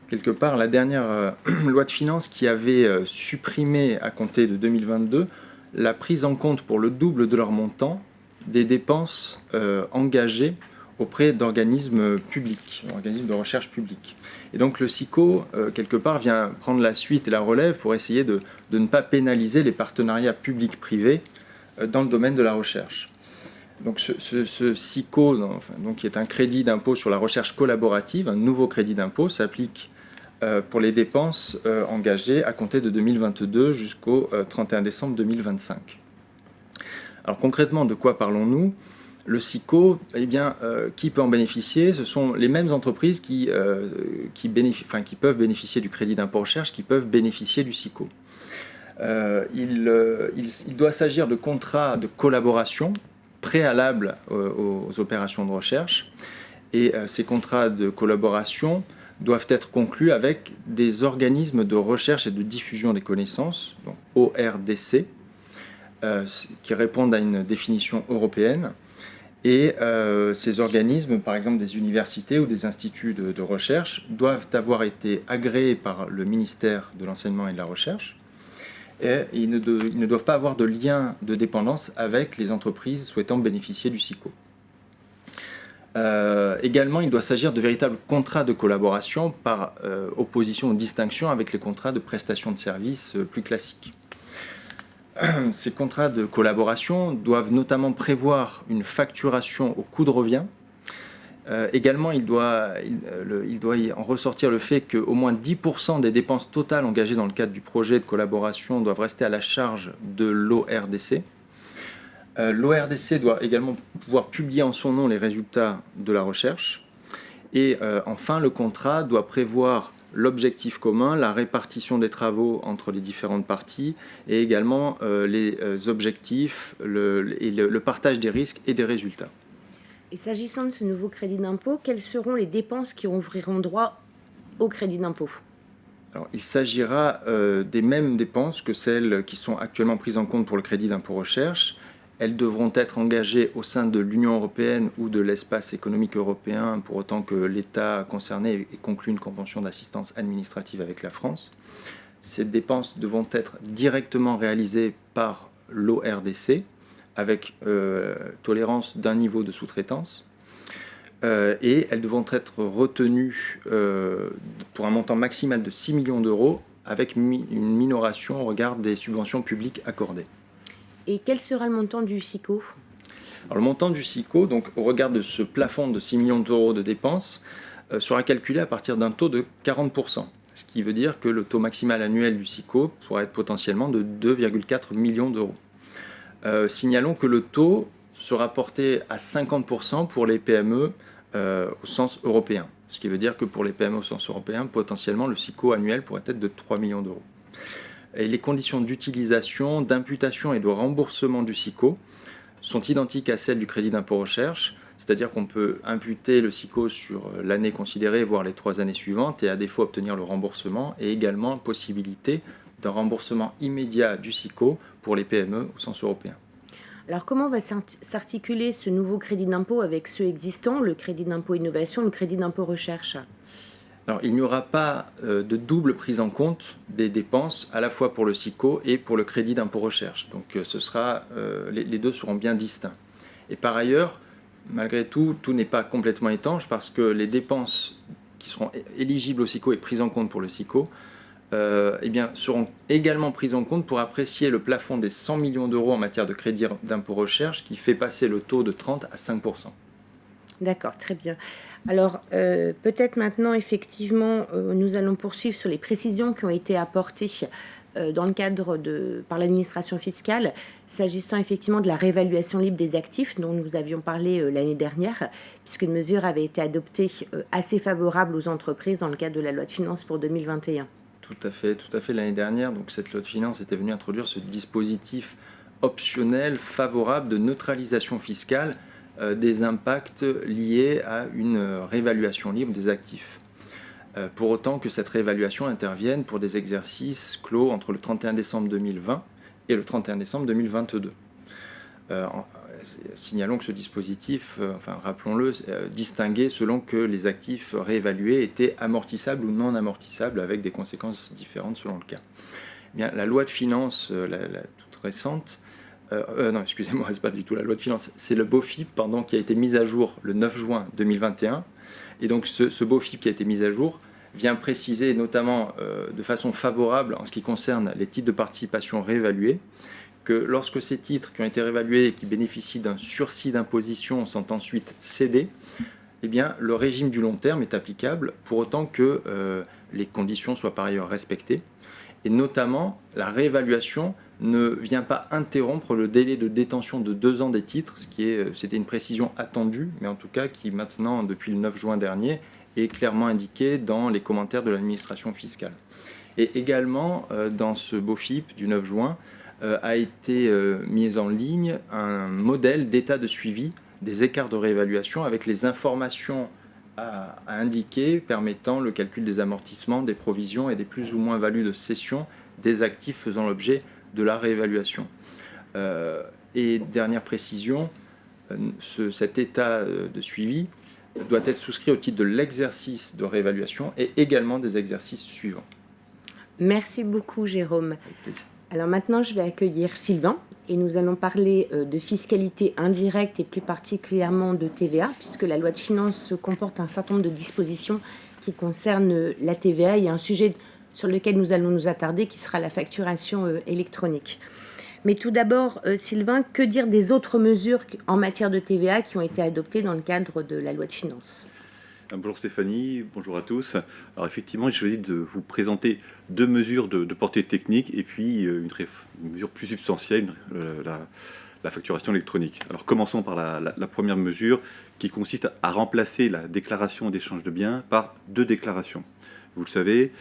quelque part, la dernière loi de finances qui avait supprimé, à compter de 2022, la prise en compte pour le double de leur montant des dépenses engagées auprès d'organismes publics, organismes de recherche publics. Et donc le SICO, quelque part, vient prendre la suite et la relève pour essayer de ne pas pénaliser les partenariats publics-privés dans le domaine de la recherche. Donc ce SICO, qui est un crédit d'impôt sur la recherche collaborative, un nouveau crédit d'impôt, s'applique pour les dépenses engagées à compter de 2022 jusqu'au 31 décembre 2025. Alors concrètement, de quoi parlons-nous ? Le SICO, qui peut en bénéficier ? Ce sont les mêmes entreprises qui peuvent bénéficier du crédit d'impôt recherche, qui peuvent bénéficier du SICO. Il doit s'agir de contrats de collaboration préalables aux opérations de recherche. Et ces contrats de collaboration doivent être conclus avec des organismes de recherche et de diffusion des connaissances, donc ORDC, qui répondent à une définition européenne. Et ces organismes, par exemple des universités ou des instituts de recherche, doivent avoir été agréés par le ministère de l'Enseignement et de la Recherche. Et ils ne doivent pas avoir de lien de dépendance avec les entreprises souhaitant bénéficier du SICO. Également, il doit s'agir de véritables contrats de collaboration par opposition ou distinction avec les contrats de prestation de services plus classiques. Ces contrats de collaboration doivent notamment prévoir une facturation au coût de revient. Également, il doit en ressortir le fait qu'au moins 10% des dépenses totales engagées dans le cadre du projet de collaboration doivent rester à la charge de l'ORDC. L'ORDC doit également pouvoir publier en son nom les résultats de la recherche. Et enfin, le contrat doit prévoir l'objectif commun, la répartition des travaux entre les différentes parties et également les objectifs, le partage des risques et des résultats. Et s'agissant de ce nouveau crédit d'impôt, quelles seront les dépenses qui ouvriront droit au crédit d'impôt ? Alors, il s'agira des mêmes dépenses que celles qui sont actuellement prises en compte pour le crédit d'impôt recherche. Elles devront être engagées au sein de l'Union européenne ou de l'espace économique européen pour autant que l'État concerné ait conclu une convention d'assistance administrative avec la France. Ces dépenses devront être directement réalisées par l'ORDC avec tolérance d'un niveau de sous-traitance. Et elles devront être retenues pour un montant maximal de 6 millions d'euros avec une minoration au regard des subventions publiques accordées. Et quel sera le montant du SICO ? Alors, le montant du SICO, donc, au regard de ce plafond de 6 millions d'euros de dépenses, sera calculé à partir d'un taux de 40%. Ce qui veut dire que le taux maximal annuel du SICO pourrait être potentiellement de 2,4 millions d'euros. Signalons que le taux sera porté à 50% pour les PME au sens européen. Ce qui veut dire que pour les PME au sens européen, potentiellement, le SICO annuel pourrait être de 3 millions d'euros. Et les conditions d'utilisation, d'imputation et de remboursement du SICO sont identiques à celles du crédit d'impôt recherche, c'est-à-dire qu'on peut imputer le SICO sur l'année considérée, voire les 3 années suivantes, et à défaut obtenir le remboursement, et également possibilité d'un remboursement immédiat du SICO pour les PME au sens européen. Alors comment va s'articuler ce nouveau crédit d'impôt avec ceux existants, le crédit d'impôt innovation, le crédit d'impôt recherche ? Alors, il n'y aura pas de double prise en compte des dépenses à la fois pour le SICO et pour le crédit d'impôt recherche. Donc les deux seront bien distincts. Et par ailleurs, malgré tout, tout n'est pas complètement étanche parce que les dépenses qui seront éligibles au SICO et prises en compte pour le SICO seront également prises en compte pour apprécier le plafond des 100 millions d'euros en matière de crédit d'impôt recherche qui fait passer le taux de 30 à 5%. D'accord, très bien. Alors, peut-être maintenant, effectivement, nous allons poursuivre sur les précisions qui ont été apportées dans le cadre par l'administration fiscale, s'agissant effectivement de la réévaluation libre des actifs dont nous avions parlé l'année dernière, puisqu'une mesure avait été adoptée assez favorable aux entreprises dans le cadre de la loi de finances pour 2021. Tout à fait. L'année dernière, donc, cette loi de finances était venue introduire ce dispositif optionnel favorable de neutralisation fiscale des impacts liés à une réévaluation libre des actifs. Pour autant que cette réévaluation intervienne pour des exercices clos entre le 31 décembre 2020 et le 31 décembre 2022. Signalons que ce dispositif, rappelons-le, distinguait selon que les actifs réévalués étaient amortissables ou non amortissables avec des conséquences différentes selon le cas. Bien, la loi de finances, la toute récente, non, excusez-moi, c'est pas du tout la loi de finances, c'est le BOFIP qui a été mis à jour le 9 juin 2021. Et donc ce BOFIP qui a été mis à jour vient préciser notamment de façon favorable en ce qui concerne les titres de participation réévalués, que lorsque ces titres qui ont été réévalués et qui bénéficient d'un sursis d'imposition sont ensuite cédés, eh bien, le régime du long terme est applicable pour autant que les conditions soient par ailleurs respectées. Et notamment, la réévaluation ne vient pas interrompre le délai de détention de 2 ans des titres, c'était une précision attendue, mais en tout cas qui maintenant, depuis le 9 juin dernier, est clairement indiquée dans les commentaires de l'administration fiscale. Et également, dans ce BOFIP du 9 juin, a été mis en ligne un modèle d'état de suivi des écarts de réévaluation avec les informations à indiquer permettant le calcul des amortissements, des provisions et des plus ou moins values de cession des actifs faisant l'objet de la réévaluation. Et dernière précision, cet état de suivi doit être souscrit au titre de l'exercice de réévaluation et également des exercices suivants. Merci beaucoup, Jérôme. Avec plaisir. Alors maintenant, je vais accueillir Sylvain et nous allons parler de fiscalité indirecte et plus particulièrement de TVA, puisque la loi de finances comporte un certain nombre de dispositions qui concernent la TVA. Il y a un sujet sur lequel nous allons nous attarder qui sera la facturation électronique. Mais tout d'abord, Sylvain, que dire des autres mesures en matière de TVA qui ont été adoptées dans le cadre de la loi de finances ? Bonjour Stéphanie, bonjour à tous. Alors effectivement, j'ai choisi de vous présenter 2 mesures de portée technique et puis une mesure plus substantielle, la facturation électronique. Alors commençons par la première mesure qui consiste à remplacer la déclaration d'échange de biens par 2 déclarations. Vous le savez,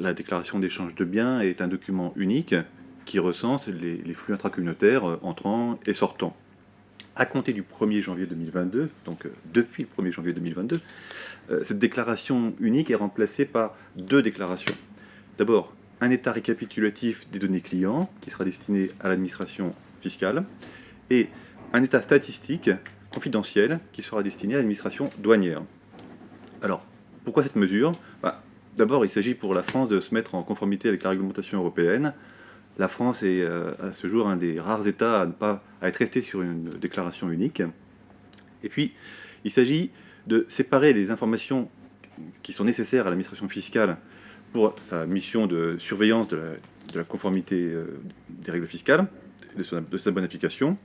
la déclaration d'échange de biens est un document unique qui recense les flux intracommunautaires entrants et sortants. À compter du 1er janvier 2022, donc depuis le 1er janvier 2022, cette déclaration unique est remplacée par 2 déclarations. D'abord, un état récapitulatif des données clients qui sera destiné à l'administration fiscale et un état statistique confidentiel qui sera destiné à l'administration douanière. Alors, pourquoi cette mesure ? D'abord, il s'agit pour la France de se mettre en conformité avec la réglementation européenne. La France est à ce jour un des rares États à être resté sur une déclaration unique. Et puis, il s'agit de séparer les informations qui sont nécessaires à l'administration fiscale pour sa mission de surveillance de la conformité des règles fiscales, de sa bonne application.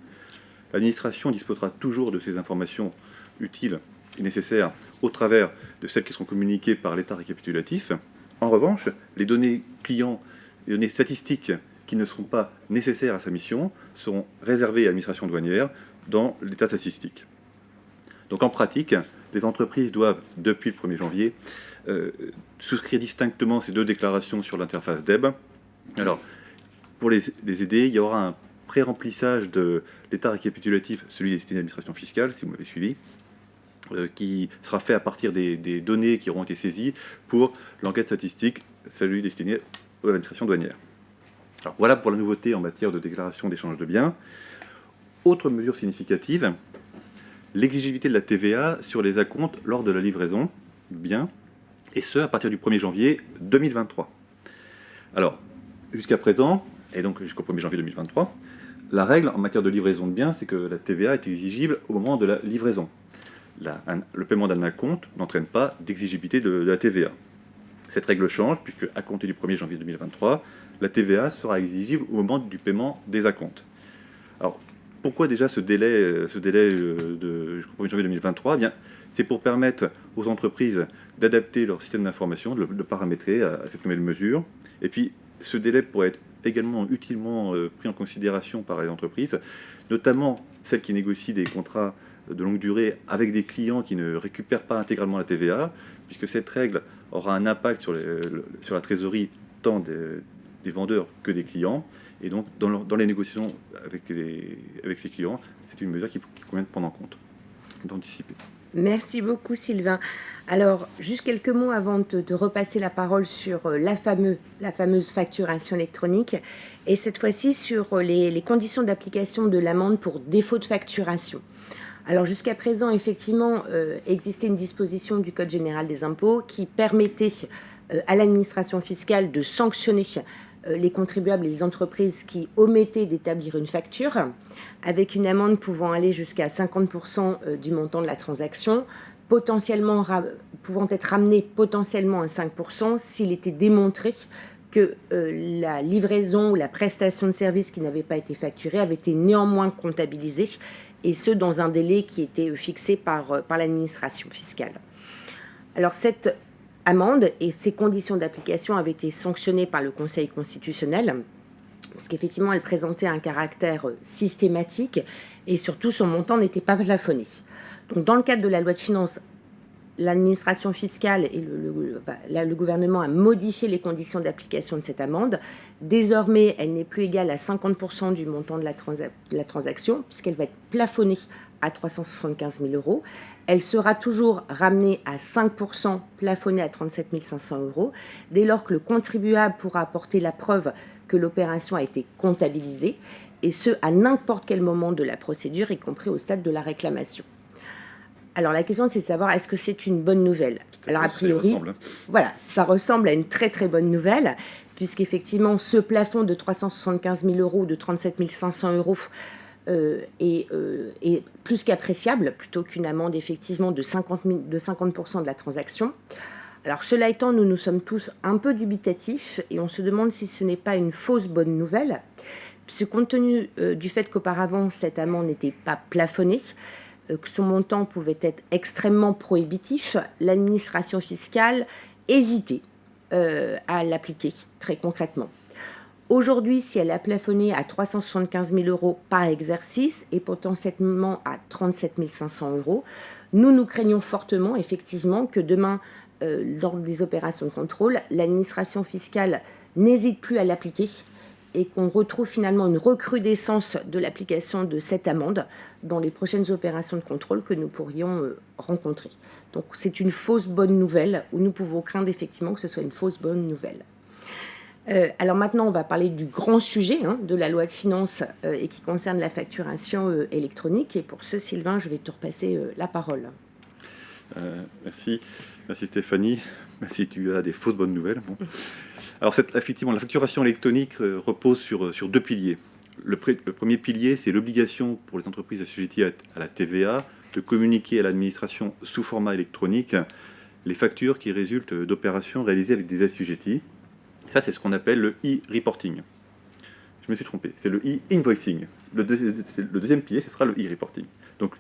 L'administration disposera toujours de ces informations utiles et nécessaires au travers de celles qui seront communiquées par l'état récapitulatif. En revanche, les données clients, les données statistiques qui ne seront pas nécessaires à sa mission seront réservées à l'administration douanière dans l'état statistique. Donc en pratique, les entreprises doivent, depuis le 1er janvier, souscrire distinctement ces 2 déclarations sur l'interface DEB. Alors, pour les aider, il y aura un pré-remplissage de l'état récapitulatif, celui destiné à l'administration fiscale, si vous m'avez suivi, qui sera fait à partir des données qui auront été saisies pour l'enquête statistique, celui destiné à l'administration douanière. Alors, voilà pour la nouveauté en matière de déclaration d'échange de biens. Autre mesure significative, l'exigibilité de la TVA sur les acomptes lors de la livraison de biens, et ce à partir du 1er janvier 2023. Alors, jusqu'à présent, et donc jusqu'au 1er janvier 2023, la règle en matière de livraison de biens, c'est que la TVA est exigible au moment de la livraison. Le paiement d'un acompte n'entraîne pas d'exigibilité de la TVA. Cette règle change, puisque à compter du 1er janvier 2023, la TVA sera exigible au moment du paiement des acomptes. Alors, pourquoi déjà ce délai jusqu'au 1er janvier 2023 ? Eh bien, c'est pour permettre aux entreprises d'adapter leur système d'information, de le paramétrer à cette nouvelle mesure. Et puis, ce délai pourrait être également utilement pris en considération par les entreprises, notamment celles qui négocient des contrats de longue durée avec des clients qui ne récupèrent pas intégralement la TVA, puisque cette règle aura un impact sur la trésorerie tant des vendeurs que des clients. Et donc, dans les négociations avec ces clients, c'est une mesure qu'il convient de prendre en compte, d'anticiper. Merci beaucoup, Sylvain. Alors, juste quelques mots avant de repasser la parole sur la fameuse facturation électronique, et cette fois-ci sur les conditions d'application de l'amende pour défaut de facturation. Alors, jusqu'à présent, effectivement, existait une disposition du Code général des impôts qui permettait à l'administration fiscale de sanctionner les contribuables et les entreprises qui omettaient d'établir une facture, avec une amende pouvant aller jusqu'à 50% du montant de la transaction, potentiellement pouvant être ramenée potentiellement à 5% s'il était démontré que la livraison ou la prestation de service qui n'avait pas été facturée avait été néanmoins comptabilisée, et ce dans un délai qui était fixé par l'administration fiscale. Alors cette amende, et ces conditions d'application avaient été sanctionnées par le Conseil constitutionnel, parce qu'effectivement, elle présentait un caractère systématique et surtout son montant n'était pas plafonné. Donc, dans le cadre de la loi de finances, l'administration fiscale et le gouvernement a modifié les conditions d'application de cette amende. Désormais, elle n'est plus égale à 50% du montant de la transaction, puisqu'elle va être plafonnée à 375 000 euros. Elle sera toujours ramenée à 5%, plafonnée à 37 500 euros, dès lors que le contribuable pourra apporter la preuve que l'opération a été comptabilisée, et ce, à n'importe quel moment de la procédure, y compris au stade de la réclamation. Alors la question, c'est de savoir, est-ce que c'est une bonne nouvelle? Alors a priori, voilà, ça ressemble à une très très bonne nouvelle, puisqu'effectivement, ce plafond de 375 000 euros, de 37 500 euros, est plus qu'appréciable, plutôt qu'une amende effectivement de 50% de la transaction. Alors cela étant, nous sommes tous un peu dubitatifs et on se demande si ce n'est pas une fausse bonne nouvelle, puisque compte tenu du fait qu'auparavant cette amende n'était pas plafonnée, que son montant pouvait être extrêmement prohibitif, l'administration fiscale hésitait à l'appliquer très concrètement. Aujourd'hui, si elle est plafonnée à 375 000 euros par exercice et potentiellement à 37 500 euros, nous craignons fortement effectivement que demain, lors des opérations de contrôle, l'administration fiscale n'hésite plus à l'appliquer et qu'on retrouve finalement une recrudescence de l'application de cette amende dans les prochaines opérations de contrôle que nous pourrions rencontrer. Donc c'est une fausse bonne nouvelle, où nous pouvons craindre effectivement que ce soit une fausse bonne nouvelle. Alors maintenant, on va parler du grand sujet de la loi de finances et qui concerne la facturation électronique. Et pour ce, Sylvain, je vais te repasser la parole. Merci Stéphanie, même si tu as des fausses bonnes nouvelles. Bon. Alors effectivement, la facturation électronique repose sur deux piliers. Le premier pilier, c'est l'obligation pour les entreprises assujetties à la TVA de communiquer à l'administration sous format électronique les factures qui résultent d'opérations réalisées avec des assujettis. Ça, c'est ce qu'on appelle le e-reporting. Je me suis trompé, c'est le e-invoicing. Le deuxième pilier, ce sera le e-reporting. Donc,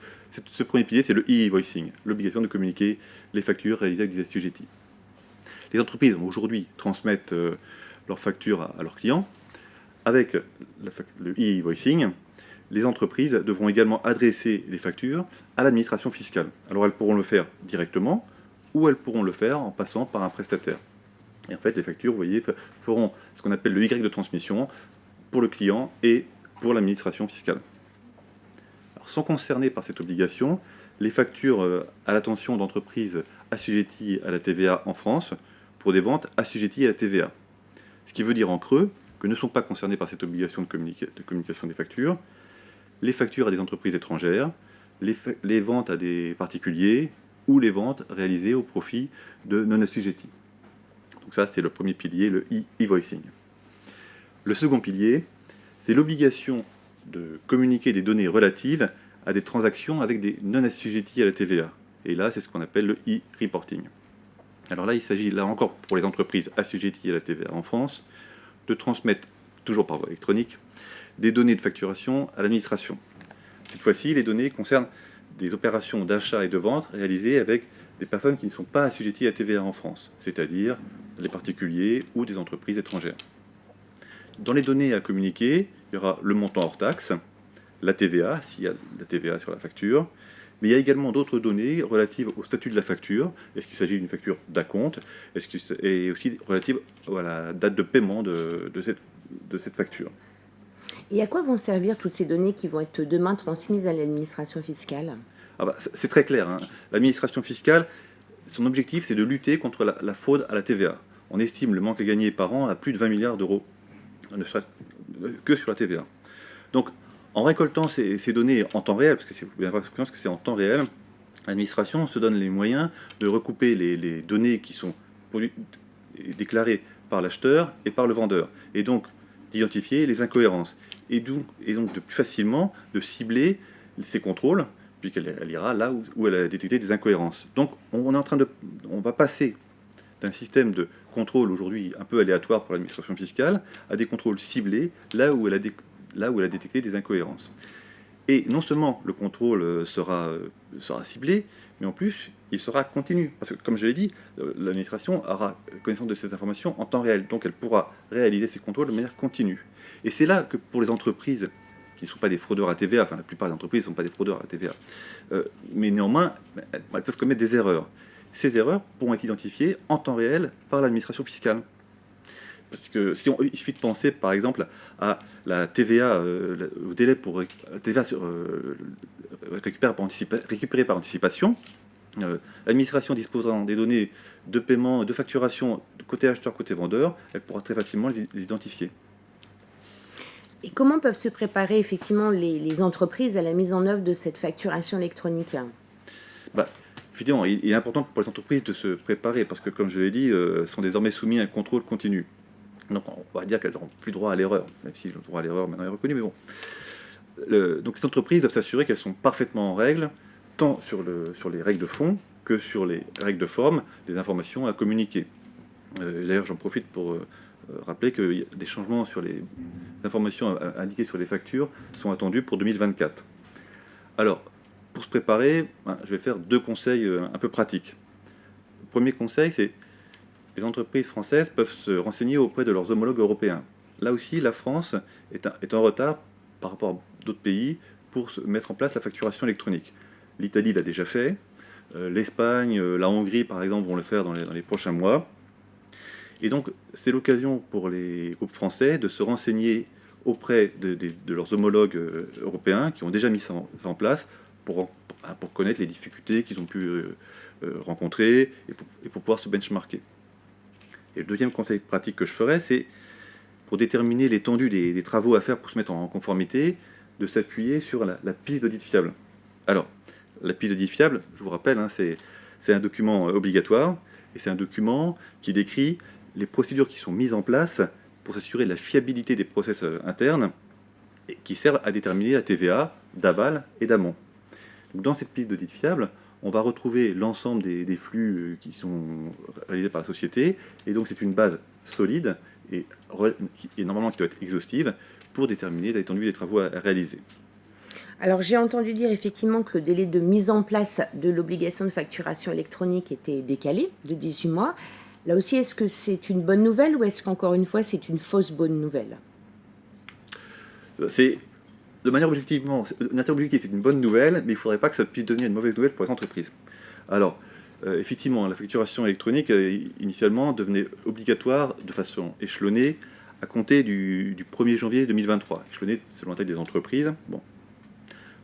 ce premier pilier, c'est le e-invoicing, l'obligation de communiquer les factures réalisées avec des assujettis. Les entreprises, aujourd'hui, transmettent leurs factures à leurs clients. Avec le e-invoicing, les entreprises devront également adresser les factures à l'administration fiscale. Alors, elles pourront le faire directement ou elles pourront le faire en passant par un prestataire. Et en fait, les factures, vous voyez, feront ce qu'on appelle le Y de transmission pour le client et pour l'administration fiscale. Alors, sont concernées par cette obligation les factures à l'attention d'entreprises assujetties à la TVA en France pour des ventes assujetties à la TVA. Ce qui veut dire en creux que ne sont pas concernées par cette obligation de communication des factures les factures à des entreprises étrangères, les ventes à des particuliers ou les ventes réalisées au profit de non-assujettis. Donc ça, c'est le premier pilier, le e-invoicing. Le second pilier, c'est l'obligation de communiquer des données relatives à des transactions avec des non-assujettis à la TVA. Et là, c'est ce qu'on appelle le e-reporting. Alors là, il s'agit, là encore, pour les entreprises assujetties à la TVA en France, de transmettre, toujours par voie électronique, des données de facturation à l'administration. Cette fois-ci, les données concernent des opérations d'achat et de vente réalisées avec des personnes qui ne sont pas assujetties à TVA en France, c'est-à-dire des particuliers ou des entreprises étrangères. Dans les données à communiquer, il y aura le montant hors taxe, la TVA, s'il y a la TVA sur la facture, mais il y a également d'autres données relatives au statut de la facture. Est-ce qu'il s'agit d'une facture d'acompte? Et aussi relatives à la date de paiement de cette facture. Et à quoi vont servir toutes ces données qui vont être demain transmises à l'administration fiscale? C'est très clair. L'administration fiscale, son objectif, c'est de lutter contre la fraude à la TVA. On estime le manque à gagner par an à plus de 20 milliards d'euros, que sur la TVA. Donc, en récoltant ces données en temps réel, parce que vous avez conscience que c'est en temps réel, l'administration se donne les moyens de recouper les données qui sont déclarées par l'acheteur et par le vendeur, et donc d'identifier les incohérences, et donc de plus facilement de cibler ces contrôles, puisqu'elle ira là où elle a détecté des incohérences. Donc on va passer d'un système de contrôle aujourd'hui un peu aléatoire pour l'administration fiscale à des contrôles ciblés là où elle a détecté des incohérences. Et non seulement le contrôle sera ciblé, mais en plus, il sera continu. Parce que, comme je l'ai dit, l'administration aura connaissance de ces informations en temps réel. Donc, elle pourra réaliser ces contrôles de manière continue. Et c'est là que, pour les entreprises qui ne sont pas des fraudeurs à TVA, enfin, la plupart des entreprises ne sont pas des fraudeurs à TVA, mais néanmoins, elles peuvent commettre des erreurs. Ces erreurs pourront être identifiées en temps réel par l'administration fiscale. Parce que il suffit de penser, par exemple, à la TVA, au délai pour la TVA récupérée par anticipation. L'administration disposant des données de paiement, de facturation, côté acheteur, côté vendeur, elle pourra très facilement les identifier. Et comment peuvent se préparer effectivement les entreprises à la mise en œuvre de cette facturation électronique? Évidemment, il est important pour les entreprises de se préparer parce que, comme je l'ai dit, sont désormais soumis à un contrôle continu. Donc, on va dire qu'elles n'auront plus droit à l'erreur, même si le droit à l'erreur maintenant est reconnu, mais bon. Donc, les entreprises doivent s'assurer qu'elles sont parfaitement en règle, tant sur les règles de fond que sur les règles de forme, des informations à communiquer. D'ailleurs, j'en profite pour rappeler que des changements sur les informations indiquées sur les factures sont attendus pour 2024. Alors, pour se préparer, je vais faire 2 conseils un peu pratiques. Le premier conseil, c'est les entreprises françaises peuvent se renseigner auprès de leurs homologues européens. Là aussi, la France est en retard par rapport à d'autres pays pour se mettre en place la facturation électronique. L'Italie l'a déjà fait, l'Espagne, la Hongrie, par exemple, vont le faire dans les prochains mois. Et donc, c'est l'occasion pour les groupes français de se renseigner auprès de leurs homologues européens qui ont déjà mis ça en place pour connaître les difficultés qu'ils ont pu rencontrer et pour pouvoir se benchmarker. Et le deuxième conseil pratique que je ferais, c'est pour déterminer l'étendue des travaux à faire pour se mettre en conformité, de s'appuyer sur la piste d'audit fiable. Alors, la piste d'audit fiable, je vous rappelle, c'est un document obligatoire et c'est un document qui décrit les procédures qui sont mises en place pour s'assurer de la fiabilité des process internes et qui servent à déterminer la TVA d'aval et d'amont. Dans cette piste d'audit fiable, on va retrouver l'ensemble des flux qui sont réalisés par la société, et donc c'est une base solide et normalement qui doit être exhaustive pour déterminer l'étendue des travaux à réaliser. Alors j'ai entendu dire effectivement que le délai de mise en place de l'obligation de facturation électronique était décalé de 18 mois. Là aussi, est-ce que c'est une bonne nouvelle ou est-ce qu'encore une fois c'est une fausse bonne nouvelle? C'est de manière objective, c'est une bonne nouvelle, mais il ne faudrait pas que ça puisse devenir une mauvaise nouvelle pour les entreprises. Alors, effectivement, la facturation électronique, initialement, devenait obligatoire de façon échelonnée à compter du 1er janvier 2023, échelonnée selon la taille des entreprises. Bon.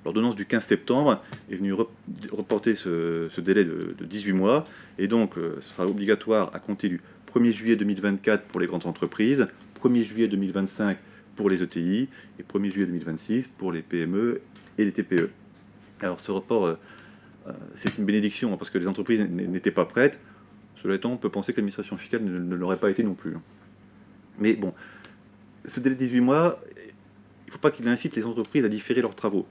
L'ordonnance du 15 septembre est venue reporter ce délai de 18 mois, et donc ce sera obligatoire à compter du 1er juillet 2024 pour les grandes entreprises, 1er juillet 2025 pour les ETI et 1er juillet 2026 pour les PME et les TPE. Alors ce report, c'est une bénédiction parce que les entreprises n'étaient pas prêtes. Cela étant, on peut penser que l'administration fiscale ne l'aurait pas été non plus. Mais bon, ce délai de 18 mois, il ne faut pas qu'il incite les entreprises à différer leurs travaux.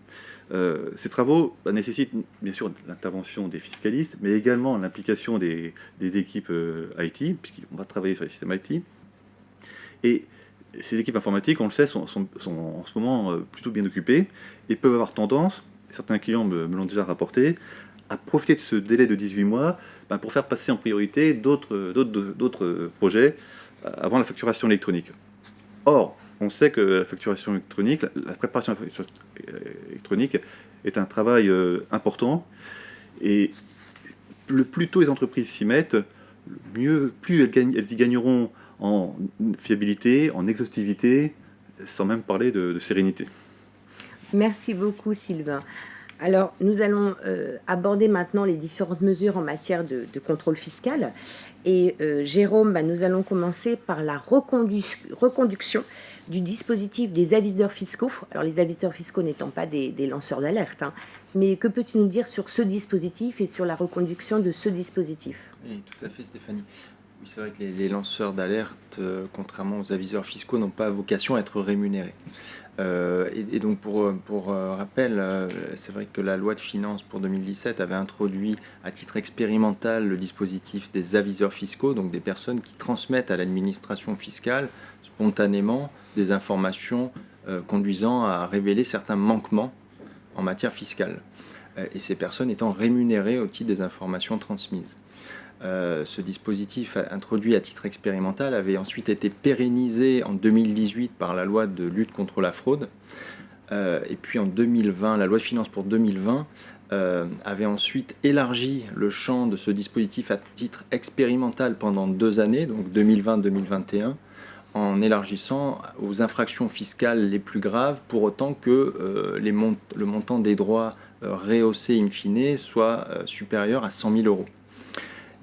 Ces travaux nécessitent bien sûr l'intervention des fiscalistes, mais également l'implication des équipes IT, puisqu'on va travailler sur les systèmes IT. Et ces équipes informatiques, on le sait, sont en ce moment plutôt bien occupées et peuvent avoir tendance, certains clients me l'ont déjà rapporté, à profiter de ce délai de 18 mois pour faire passer en priorité d'autres projets avant la facturation électronique. Or, on sait que la facturation électronique, la préparation de la facturation électronique est un travail important et le plus tôt les entreprises s'y mettent, mieux, plus elles y gagneront en fiabilité, en exhaustivité, sans même parler de sérénité. Merci beaucoup Sylvain. Alors nous allons aborder maintenant les différentes mesures en matière de contrôle fiscal. Et Jérôme, nous allons commencer par la reconduction du dispositif des aviseurs fiscaux. Alors les aviseurs fiscaux n'étant pas des lanceurs d'alerte, mais que peux-tu nous dire sur ce dispositif et sur la reconduction de ce dispositif? Oui, tout à fait Stéphanie. Oui, c'est vrai que les lanceurs d'alerte, contrairement aux aviseurs fiscaux, n'ont pas vocation à être rémunérés. Et donc pour rappel, c'est vrai que la loi de finances pour 2017 avait introduit à titre expérimental le dispositif des aviseurs fiscaux, donc des personnes qui transmettent à l'administration fiscale spontanément des informations conduisant à révéler certains manquements en matière fiscale, et ces personnes étant rémunérées au titre des informations transmises. Ce dispositif introduit à titre expérimental avait ensuite été pérennisé en 2018 par la loi de lutte contre la fraude, et puis en 2020, la loi de finances pour 2020 avait ensuite élargi le champ de ce dispositif à titre expérimental pendant 2 années, donc 2020-2021, en élargissant aux infractions fiscales les plus graves, pour autant que le montant des droits rehaussés in fine soit supérieur à 100 000 euros.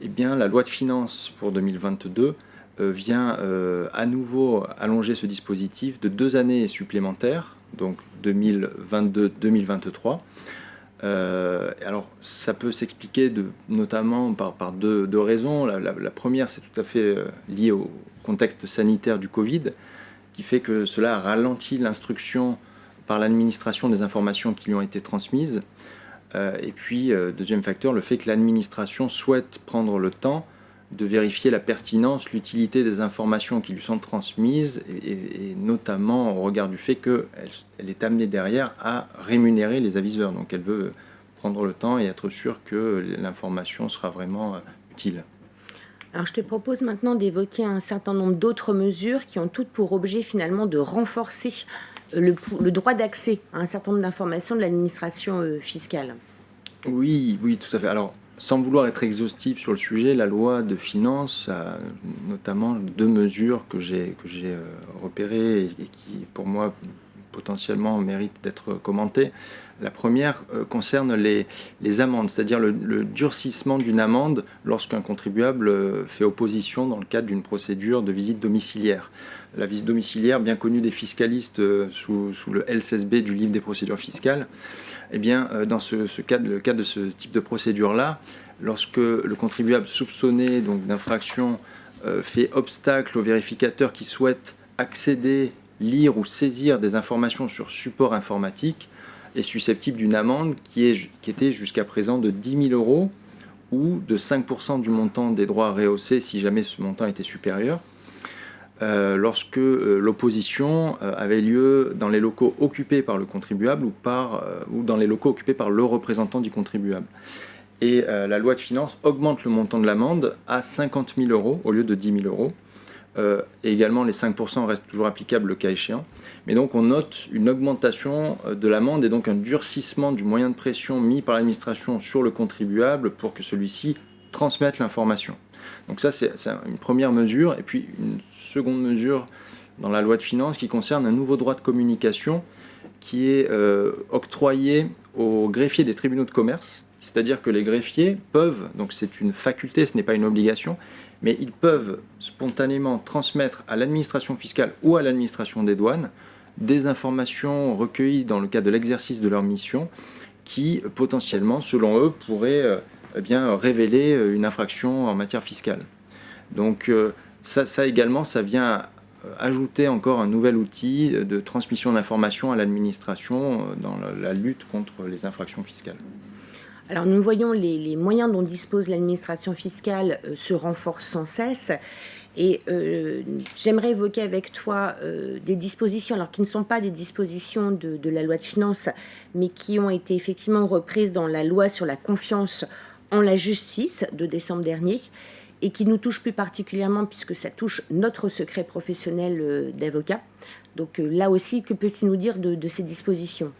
Eh bien, la loi de finances pour 2022 vient à nouveau allonger ce dispositif de 2 années supplémentaires, donc 2022-2023. Alors, ça peut s'expliquer notamment par deux raisons. La première, c'est tout à fait lié au contexte sanitaire du Covid, qui fait que cela a ralenti l'instruction par l'administration des informations qui lui ont été transmises. Et puis, deuxième facteur, le fait que l'administration souhaite prendre le temps de vérifier la pertinence, l'utilité des informations qui lui sont transmises, et notamment au regard du fait qu'elle est amenée derrière à rémunérer les aviseurs. Donc elle veut prendre le temps et être sûre que l'information sera vraiment utile. Alors je te propose maintenant d'évoquer un certain nombre d'autres mesures qui ont toutes pour objet finalement de renforcer le droit d'accès à un certain nombre d'informations de l'administration fiscale. Oui, tout à fait. Alors, sans vouloir être exhaustif sur le sujet, la loi de finances a notamment 2 mesures que j'ai repérées et qui, pour moi, potentiellement méritent d'être commentées. La première concerne les amendes, c'est-à-dire le durcissement d'une amende lorsqu'un contribuable fait opposition dans le cadre d'une procédure de visite domiciliaire. La visite domiciliaire, bien connue des fiscalistes sous le L16B du livre des procédures fiscales, eh bien, dans le cadre de ce type de procédure-là, lorsque le contribuable soupçonné donc d'infraction fait obstacle au vérificateur qui souhaite accéder, lire ou saisir des informations sur support informatique, est susceptible d'une amende qui était jusqu'à présent de 10 000 euros ou de 5% du montant des droits rehaussés si jamais ce montant était supérieur, lorsque l'opposition avait lieu dans les locaux occupés par le contribuable ou dans les locaux occupés par le représentant du contribuable. Et la loi de finances augmente le montant de l'amende à 50 000 euros au lieu de 10 000 euros. Et également, les 5% restent toujours applicables le cas échéant. Mais donc, on note une augmentation de l'amende et donc un durcissement du moyen de pression mis par l'administration sur le contribuable pour que celui-ci transmette l'information. Donc ça, c'est une première mesure. Et puis, une seconde mesure dans la loi de finances qui concerne un nouveau droit de communication qui est octroyé aux greffiers des tribunaux de commerce. C'est-à-dire que les greffiers peuvent, donc c'est une faculté, ce n'est pas une obligation, mais ils peuvent spontanément transmettre à l'administration fiscale ou à l'administration des douanes des informations recueillies dans le cadre de l'exercice de leur mission qui, potentiellement, selon eux, pourraient révéler une infraction en matière fiscale. Donc ça également, ça vient ajouter encore un nouvel outil de transmission d'informations à l'administration dans la lutte contre les infractions fiscales. Alors nous voyons les moyens dont dispose l'administration fiscale se renforcent sans cesse. Et j'aimerais évoquer avec toi des dispositions, alors qui ne sont pas des dispositions de la loi de finances, mais qui ont été effectivement reprises dans la loi sur la confiance en la justice de décembre dernier, et qui nous touchent plus particulièrement puisque ça touche notre secret professionnel d'avocat. Donc là aussi, que peux-tu nous dire de ces dispositions ?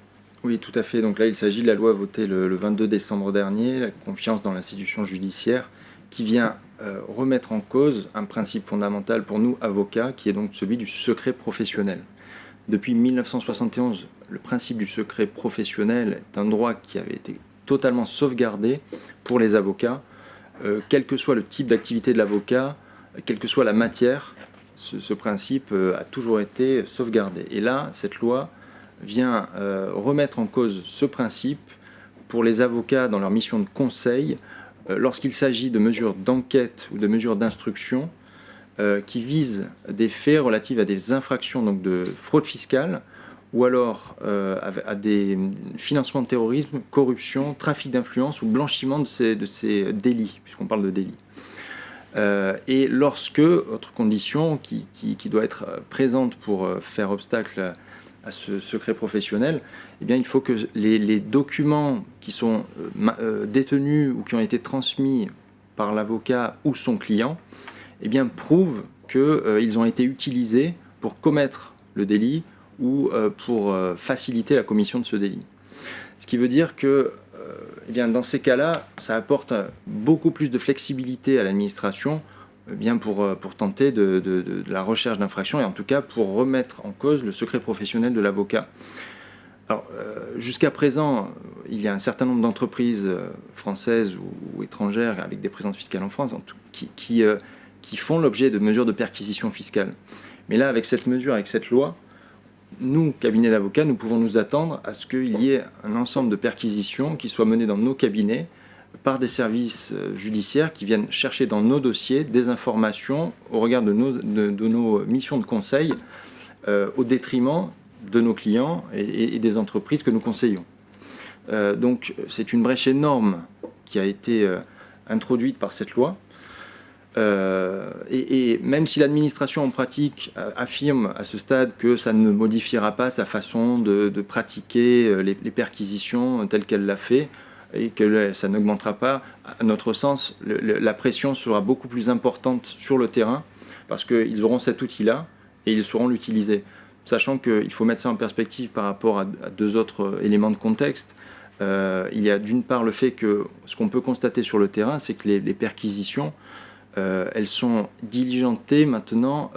Oui, tout à fait. Donc là, il s'agit de la loi votée le 22 décembre dernier, la confiance dans l'institution judiciaire, qui vient remettre en cause un principe fondamental pour nous, avocats, qui est donc celui du secret professionnel. Depuis 1971, le principe du secret professionnel est un droit qui avait été totalement sauvegardé pour les avocats, quel que soit le type d'activité de l'avocat, quelle que soit la matière, ce principe a toujours été sauvegardé. Et là, cette loi vient remettre en cause ce principe pour les avocats dans leur mission de conseil lorsqu'il s'agit de mesures d'enquête ou de mesures d'instruction qui visent des faits relatifs à des infractions donc de fraude fiscale ou alors à des financements de terrorisme, corruption, trafic d'influence ou blanchiment de ces délits, puisqu'on parle de délits. Et lorsque, autre condition qui doit être présente pour faire obstacle à ce secret professionnel, eh bien, il faut que les documents qui sont détenus ou qui ont été transmis par l'avocat ou son client, eh bien, prouvent qu'ils ont été utilisés pour commettre le délit ou pour faciliter la commission de ce délit. Ce qui veut dire que eh bien, dans ces cas-là, ça apporte beaucoup plus de flexibilité à l'administration bien pour tenter de la recherche d'infraction et en tout cas pour remettre en cause le secret professionnel de l'avocat. Alors, jusqu'à présent, il y a un certain nombre d'entreprises françaises ou étrangères avec des présences fiscales en France qui font l'objet de mesures de perquisition fiscale. Mais là, avec cette mesure, avec cette loi, nous, cabinets d'avocats, nous pouvons nous attendre à ce qu'il y ait un ensemble de perquisitions qui soient menées dans nos cabinets par des services judiciaires qui viennent chercher dans nos dossiers des informations au regard de nos missions de conseil au détriment de nos clients et des entreprises que nous conseillons. Donc c'est une brèche énorme qui a été introduite par cette loi. Et même si l'administration en pratique affirme à ce stade que ça ne modifiera pas sa façon de pratiquer les perquisitions telles qu'elle l'a fait, et que ça n'augmentera pas, à notre sens, la pression sera beaucoup plus importante sur le terrain, parce qu'ils auront cet outil-là et ils sauront l'utiliser. Sachant qu'il faut mettre ça en perspective par rapport à deux autres éléments de contexte. Il y a d'une part le fait que ce qu'on peut constater sur le terrain, c'est que les perquisitions, elles sont diligentées maintenant,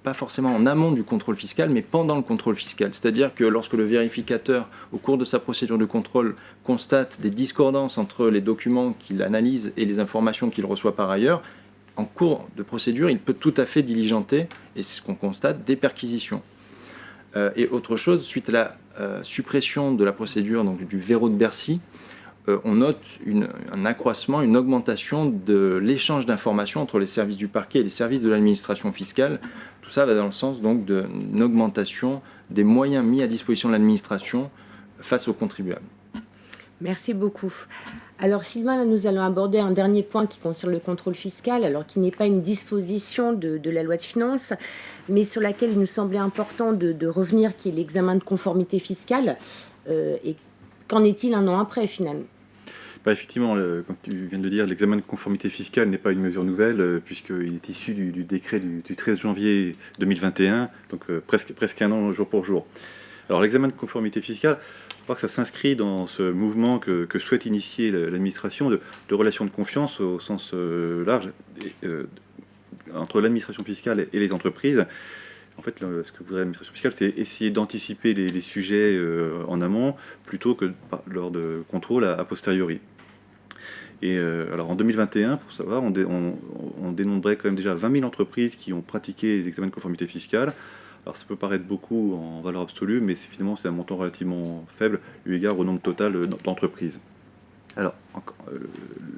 pas forcément en amont du contrôle fiscal, mais pendant le contrôle fiscal. C'est-à-dire que lorsque le vérificateur, au cours de sa procédure de contrôle, constate des discordances entre les documents qu'il analyse et les informations qu'il reçoit par ailleurs, en cours de procédure, il peut tout à fait diligenter, et c'est ce qu'on constate, des perquisitions. Et autre chose, suite à la suppression de la procédure donc, du verrou de Bercy, on note un accroissement, une augmentation de l'échange d'informations entre les services du parquet et les services de l'administration fiscale. Tout ça va dans le sens donc d'une augmentation des moyens mis à disposition de l'administration face aux contribuables. Merci beaucoup. Alors Sylvain, là, nous allons aborder un dernier point qui concerne le contrôle fiscal, alors qui n'est pas une disposition de la loi de finances, mais sur laquelle il nous semblait important de revenir, qui est l'examen de conformité fiscale. Et qu'en est-il un an après, finalement ? Effectivement, comme tu viens de le dire, l'examen de conformité fiscale n'est pas une mesure nouvelle, puisqu'il est issu du décret du 13 janvier 2021, donc presque un an jour pour jour. Alors l'examen de conformité fiscale, je crois que ça s'inscrit dans ce mouvement que souhaite initier l'administration de relations de confiance au sens large entre l'administration fiscale et les entreprises. En fait, ce que voudrait l'administration fiscale, c'est essayer d'anticiper les sujets en amont plutôt que lors de contrôle a posteriori. Et alors en 2021, pour savoir, on dénombrait quand même déjà 20 000 entreprises qui ont pratiqué l'examen de conformité fiscale. Alors ça peut paraître beaucoup en valeur absolue, mais finalement c'est un montant relativement faible eu égard au nombre total d'entreprises. Alors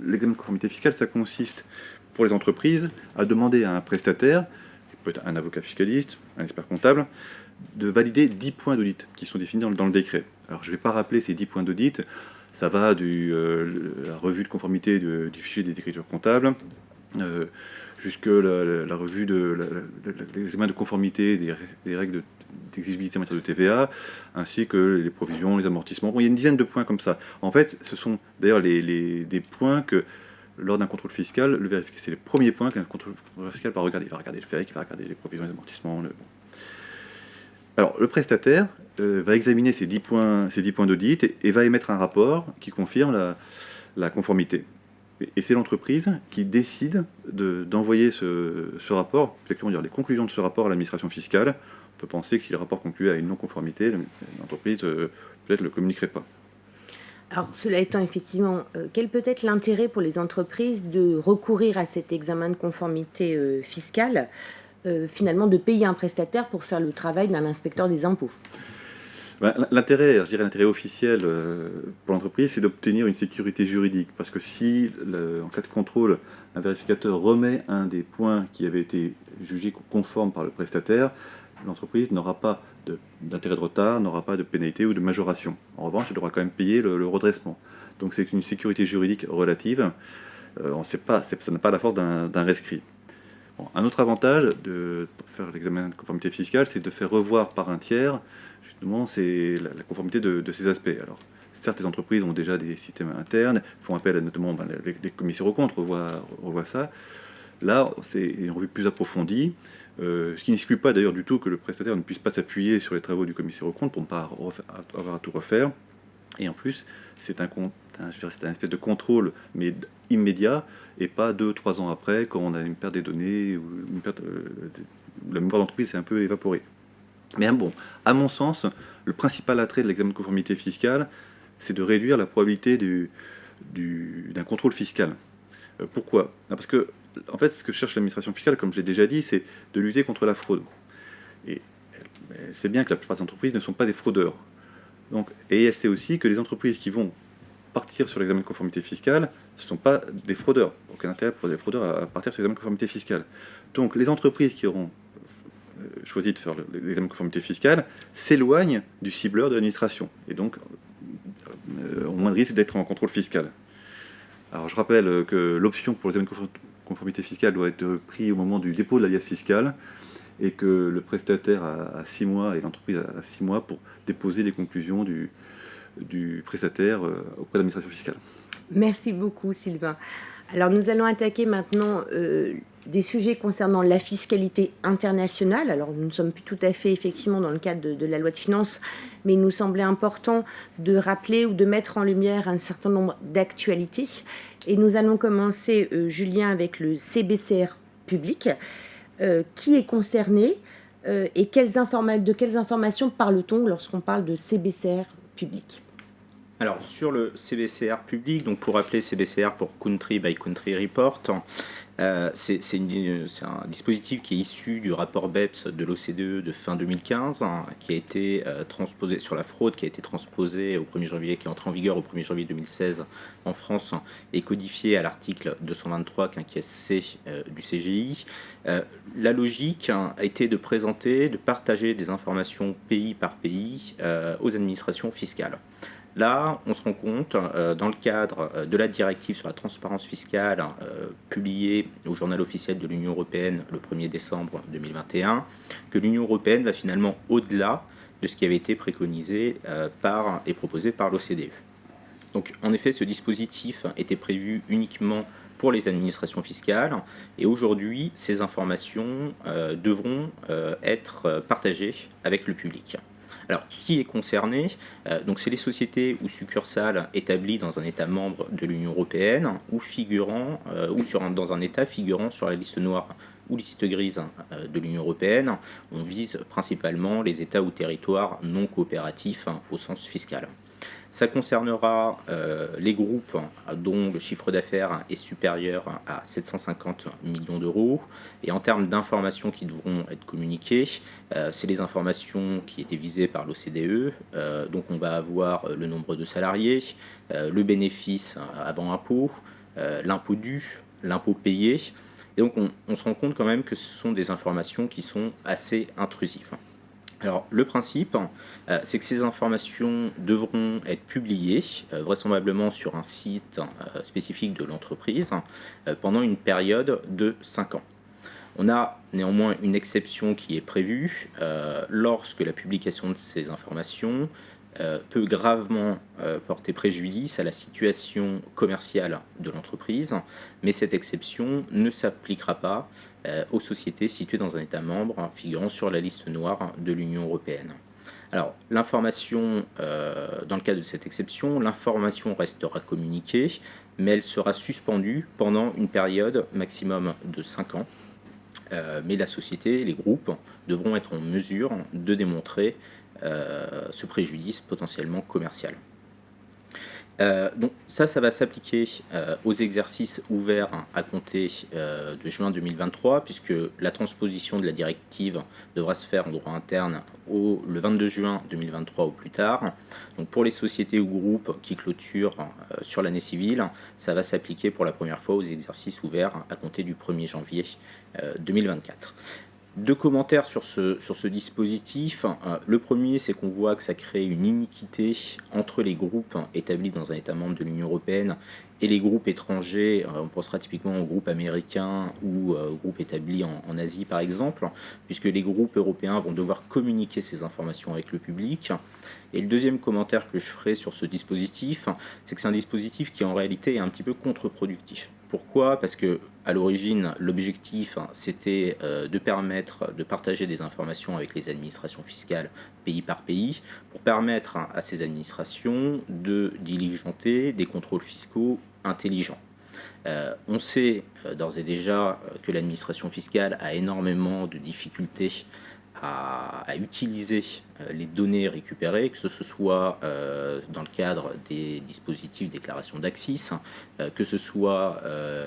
l'examen de conformité fiscale, ça consiste pour les entreprises à demander à un prestataire, peut-être un avocat fiscaliste, un expert comptable, de valider 10 points d'audit qui sont définis dans le décret. Alors je ne vais pas rappeler ces 10 points d'audit, ça va la revue de conformité du fichier des écritures comptables, jusque la revue de l'examen de conformité des règles d'exigibilité en matière de TVA, ainsi que les provisions, les amortissements. Bon, il y a une dizaine de points comme ça. En fait, ce sont d'ailleurs des points que, lors d'un contrôle fiscal, le vérificateur, c'est les premiers points qu'un contrôle fiscal va regarder. Il va regarder le FEC, il va regarder les provisions et les amortissements. Alors, le prestataire va examiner ces 10 points d'audit et va émettre un rapport qui confirme la conformité. Et c'est l'entreprise qui décide d'envoyer ce rapport, exactement dire les conclusions de ce rapport à l'administration fiscale. On peut penser que si le rapport conclut à une non-conformité, l'entreprise peut-être ne le communiquerait pas. Alors, cela étant, effectivement, quel peut être l'intérêt pour les entreprises de recourir à cet examen de conformité fiscale, finalement de payer un prestataire pour faire le travail d'un inspecteur des impôts ? L'intérêt, je dirais l'intérêt officiel pour l'entreprise, c'est d'obtenir une sécurité juridique. Parce que si, en cas de contrôle, un vérificateur remet un des points qui avait été jugé conforme par le prestataire, l'entreprise n'aura pas d'intérêt de retard, n'aura pas de pénalité ou de majoration. En revanche, elle devra quand même payer le redressement. Donc c'est une sécurité juridique relative. Ça n'a pas la force d'un rescrit. Bon, un autre avantage de faire l'examen de conformité fiscale, c'est de faire revoir par un tiers Notamment, c'est la conformité de ces aspects. Alors, certes, les entreprises ont déjà des systèmes internes, font appel à notamment les commissaires aux comptes, revoient ça. Là, c'est une revue plus approfondie, ce qui n'exclut pas d'ailleurs du tout que le prestataire ne puisse pas s'appuyer sur les travaux du commissaire aux comptes pour ne pas avoir à tout refaire. Et en plus, c'est un espèce de contrôle, mais immédiat, et pas 2-3 ans après, quand on a une perte des données, ou une perte, où la mémoire d'entreprise s'est un peu évaporée. Mais bon, à mon sens, le principal attrait de l'examen de conformité fiscale, c'est de réduire la probabilité d'un contrôle fiscal. Pourquoi ? Parce que, en fait, ce que cherche l'administration fiscale, comme je l'ai déjà dit, c'est de lutter contre la fraude. Et elle sait bien que la plupart des entreprises ne sont pas des fraudeurs. Donc, et elle sait aussi que les entreprises qui vont partir sur l'examen de conformité fiscale, ce ne sont pas des fraudeurs. Aucun intérêt pour les fraudeurs à partir sur l'examen de conformité fiscale. Donc, les entreprises qui auront choisi de faire l'examen de conformité fiscale s'éloignent du cibleur de l'administration et donc ont moins de risque d'être en contrôle fiscal. Alors je rappelle que l'option pour l'examen de conformité fiscale doit être prise au moment du dépôt de l'alias fiscal et que le prestataire a 6 mois et l'entreprise a 6 mois pour déposer les conclusions du prestataire auprès de l'administration fiscale. Merci beaucoup, Sylvain. Alors, nous allons attaquer maintenant des sujets concernant la fiscalité internationale. Alors, nous ne sommes plus tout à fait, effectivement, dans le cadre de la loi de finances, mais il nous semblait important de rappeler ou de mettre en lumière un certain nombre d'actualités. Et nous allons commencer, Julien, avec le CBCR public. Qui est concerné et de quelles informations parle-t-on lorsqu'on parle de CBCR public ? Alors, sur le CBCR public, donc pour rappeler CBCR pour Country by Country Report, c'est un dispositif qui est issu du rapport BEPS de l'OCDE de fin 2015, qui a été transposé sur la fraude, qui a été transposé au 1er janvier, qui est entré en vigueur au 1er janvier 2016 en France et codifié à l'article 223 quinquies C du CGI. La logique a été de présenter, de partager des informations pays par pays aux administrations fiscales. Là, on se rend compte, dans le cadre de la directive sur la transparence fiscale publiée au journal officiel de l'Union européenne le 1er décembre 2021, que l'Union européenne va finalement au-delà de ce qui avait été préconisé et proposé par l'OCDE. Donc, en effet, ce dispositif était prévu uniquement pour les administrations fiscales et aujourd'hui, ces informations devront être partagées avec le public. Alors, qui est concerné ? Donc, c'est les sociétés ou succursales établies dans un État membre de l'Union européenne ou dans un État figurant sur la liste noire ou liste grise de l'Union européenne. On vise principalement les États ou territoires non coopératifs au sens fiscal. Ça concernera les groupes dont le chiffre d'affaires est supérieur à 750 millions d'euros. Et en termes d'informations qui devront être communiquées, c'est les informations qui étaient visées par l'OCDE. Donc on va avoir le nombre de salariés, le bénéfice avant impôt, l'impôt dû, l'impôt payé. Et donc on se rend compte quand même que ce sont des informations qui sont assez intrusives. Alors, le principe, c'est que ces informations devront être publiées, vraisemblablement sur un site spécifique de l'entreprise, pendant une période de 5 ans. On a néanmoins une exception qui est prévue lorsque la publication de ces informations peut gravement porter préjudice à la situation commerciale de l'entreprise, mais cette exception ne s'appliquera pas aux sociétés situées dans un État membre figurant sur la liste noire de l'Union européenne. Alors, l'information, dans le cadre de cette exception, l'information restera communiquée, mais elle sera suspendue pendant une période maximum de 5 ans. Mais la société, les groupes, devront être en mesure de démontrer ce préjudice potentiellement commercial. Donc ça va s'appliquer aux exercices ouverts à compter de juin 2023, puisque la transposition de la directive devra se faire en droit interne le 22 juin 2023 au plus tard. Donc pour les sociétés ou groupes qui clôturent sur l'année civile, ça va s'appliquer pour la première fois aux exercices ouverts à compter du 1er janvier 2024. Deux commentaires sur ce dispositif. Le premier, c'est qu'on voit que ça crée une iniquité entre les groupes établis dans un État membre de l'Union européenne et les groupes étrangers. On pensera typiquement aux groupes américains ou aux groupes établis en Asie, par exemple, puisque les groupes européens vont devoir communiquer ces informations avec le public. Et le deuxième commentaire que je ferai sur ce dispositif, c'est que c'est un dispositif qui en réalité est un petit peu contre-productif. Pourquoi ? Parce que à l'origine, l'objectif, c'était de permettre de partager des informations avec les administrations fiscales pays par pays, pour permettre à ces administrations de diligenter des contrôles fiscaux intelligents. On sait d'ores et déjà que l'administration fiscale a énormément de difficultés à utiliser les données récupérées, que ce soit dans le cadre des dispositifs de déclaration d'ACCIS, que ce soit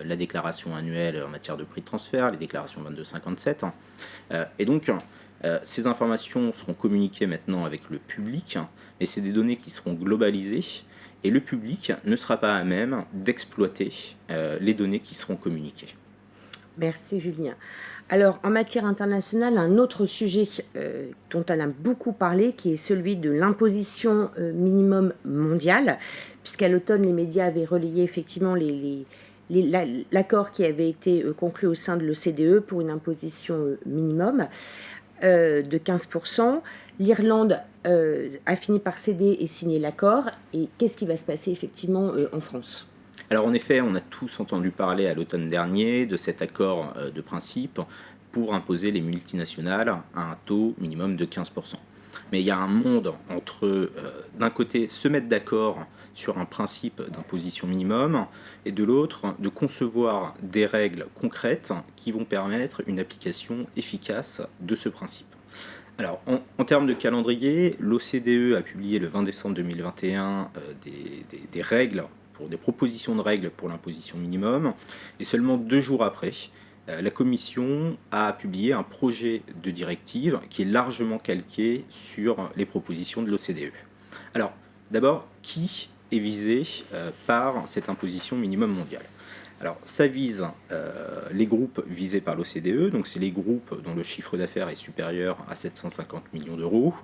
la déclaration annuelle en matière de prix de transfert, les déclarations 2257. Et donc, ces informations seront communiquées maintenant avec le public, mais c'est des données qui seront globalisées, et le public ne sera pas à même d'exploiter les données qui seront communiquées. Merci Julien. Alors, en matière internationale, un autre sujet dont on a beaucoup parlé, qui est celui de l'imposition minimum mondiale, puisqu'à l'automne, les médias avaient relayé effectivement l'accord qui avait été conclu au sein de l'OCDE pour une imposition minimum de 15%. L'Irlande a fini par céder et signer l'accord. Et qu'est-ce qui va se passer effectivement en France ? Alors en effet, on a tous entendu parler à l'automne dernier de cet accord de principe pour imposer les multinationales à un taux minimum de 15%. Mais il y a un monde entre, d'un côté, se mettre d'accord sur un principe d'imposition minimum, et de l'autre, de concevoir des règles concrètes qui vont permettre une application efficace de ce principe. Alors, en termes de calendrier, l'OCDE a publié le 20 décembre 2021 des règles, des propositions de règles pour l'imposition minimum, et seulement 2 jours après, la Commission a publié un projet de directive qui est largement calqué sur les propositions de l'OCDE. Alors, d'abord, qui est visé par cette imposition minimum mondiale ? Alors, ça vise les groupes visés par l'OCDE, donc c'est les groupes dont le chiffre d'affaires est supérieur à 750 millions d'euros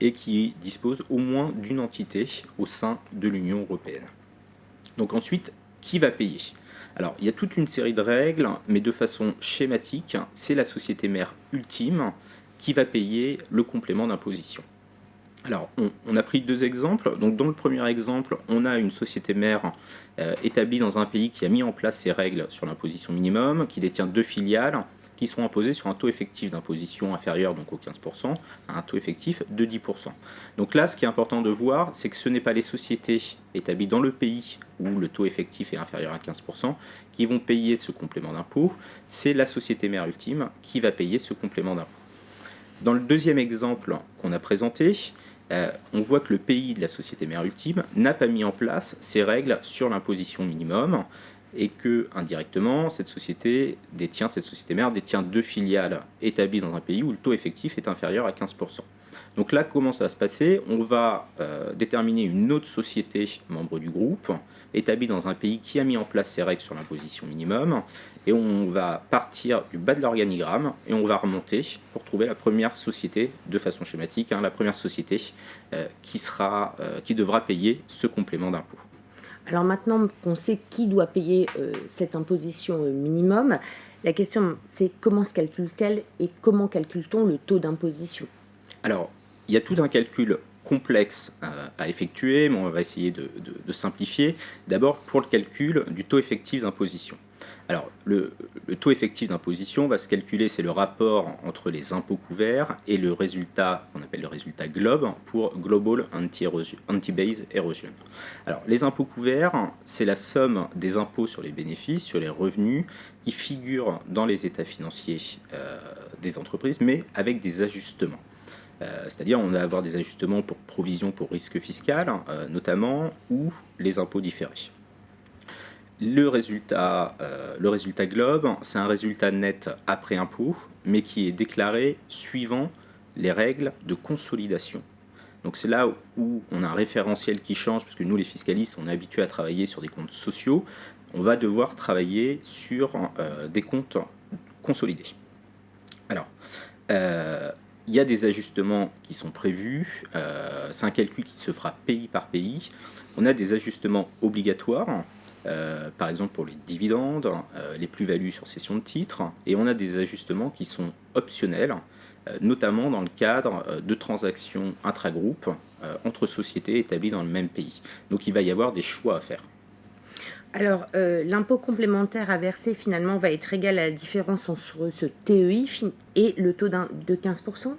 et qui disposent au moins d'une entité au sein de l'Union européenne. Donc ensuite, qui va payer ? Alors, il y a toute une série de règles, mais de façon schématique, c'est la société mère ultime qui va payer le complément d'imposition. Alors, on a pris 2 exemples. Donc, dans le premier exemple, on a une société mère établie dans un pays qui a mis en place ces règles sur l'imposition minimum, qui détient 2 filiales, qui seront imposées sur un taux effectif d'imposition inférieur donc au 15%, à un taux effectif de 10%. Donc là, ce qui est important de voir, c'est que ce n'est pas les sociétés établies dans le pays où le taux effectif est inférieur à 15% qui vont payer ce complément d'impôt, c'est la société mère ultime qui va payer ce complément d'impôt. Dans le deuxième exemple qu'on a présenté, on voit que le pays de la société mère ultime n'a pas mis en place ces règles sur l'imposition minimum, et que indirectement cette société mère détient 2 filiales établies dans un pays où le taux effectif est inférieur à 15%. Donc là, comment ça va se passer ? On va déterminer une autre société membre du groupe, établie dans un pays qui a mis en place ces règles sur l'imposition minimum, et on va partir du bas de l'organigramme et on va remonter pour trouver la première société, de façon schématique, la première société qui devra payer ce complément d'impôt. Alors maintenant qu'on sait qui doit payer cette imposition minimum, la question c'est comment se calcule-t-elle et comment calcule-t-on le taux d'imposition ? Alors, il y a tout un calcul complexe à effectuer, mais on va essayer de simplifier. D'abord, pour le calcul du taux effectif d'imposition. Alors, le taux effectif d'imposition va se calculer, c'est le rapport entre les impôts couverts et le résultat qu'on appelle le résultat GLOB pour Global Anti-Base Erosion. Alors, les impôts couverts, c'est la somme des impôts sur les bénéfices, sur les revenus, qui figurent dans les états financiers des entreprises, mais avec des ajustements. C'est-à-dire, on va avoir des ajustements pour provision pour risque fiscal, notamment, ou les impôts différés. Le résultat GLOB, c'est un résultat net après impôt, mais qui est déclaré suivant les règles de consolidation. Donc c'est là où on a un référentiel qui change, parce que nous, les fiscalistes, on est habitués à travailler sur des comptes sociaux. On va devoir travailler sur des comptes consolidés. Alors, il y a des ajustements qui sont prévus. C'est un calcul qui se fera pays par pays. On a des ajustements obligatoires, par exemple pour les dividendes, les plus-values sur cession de titres, et on a des ajustements qui sont optionnels, notamment dans le cadre de transactions intragroupes entre sociétés établies dans le même pays. Donc il va y avoir des choix à faire. Alors, l'impôt complémentaire à verser, finalement, va être égal à la différence entre ce TEI et le taux de 15%.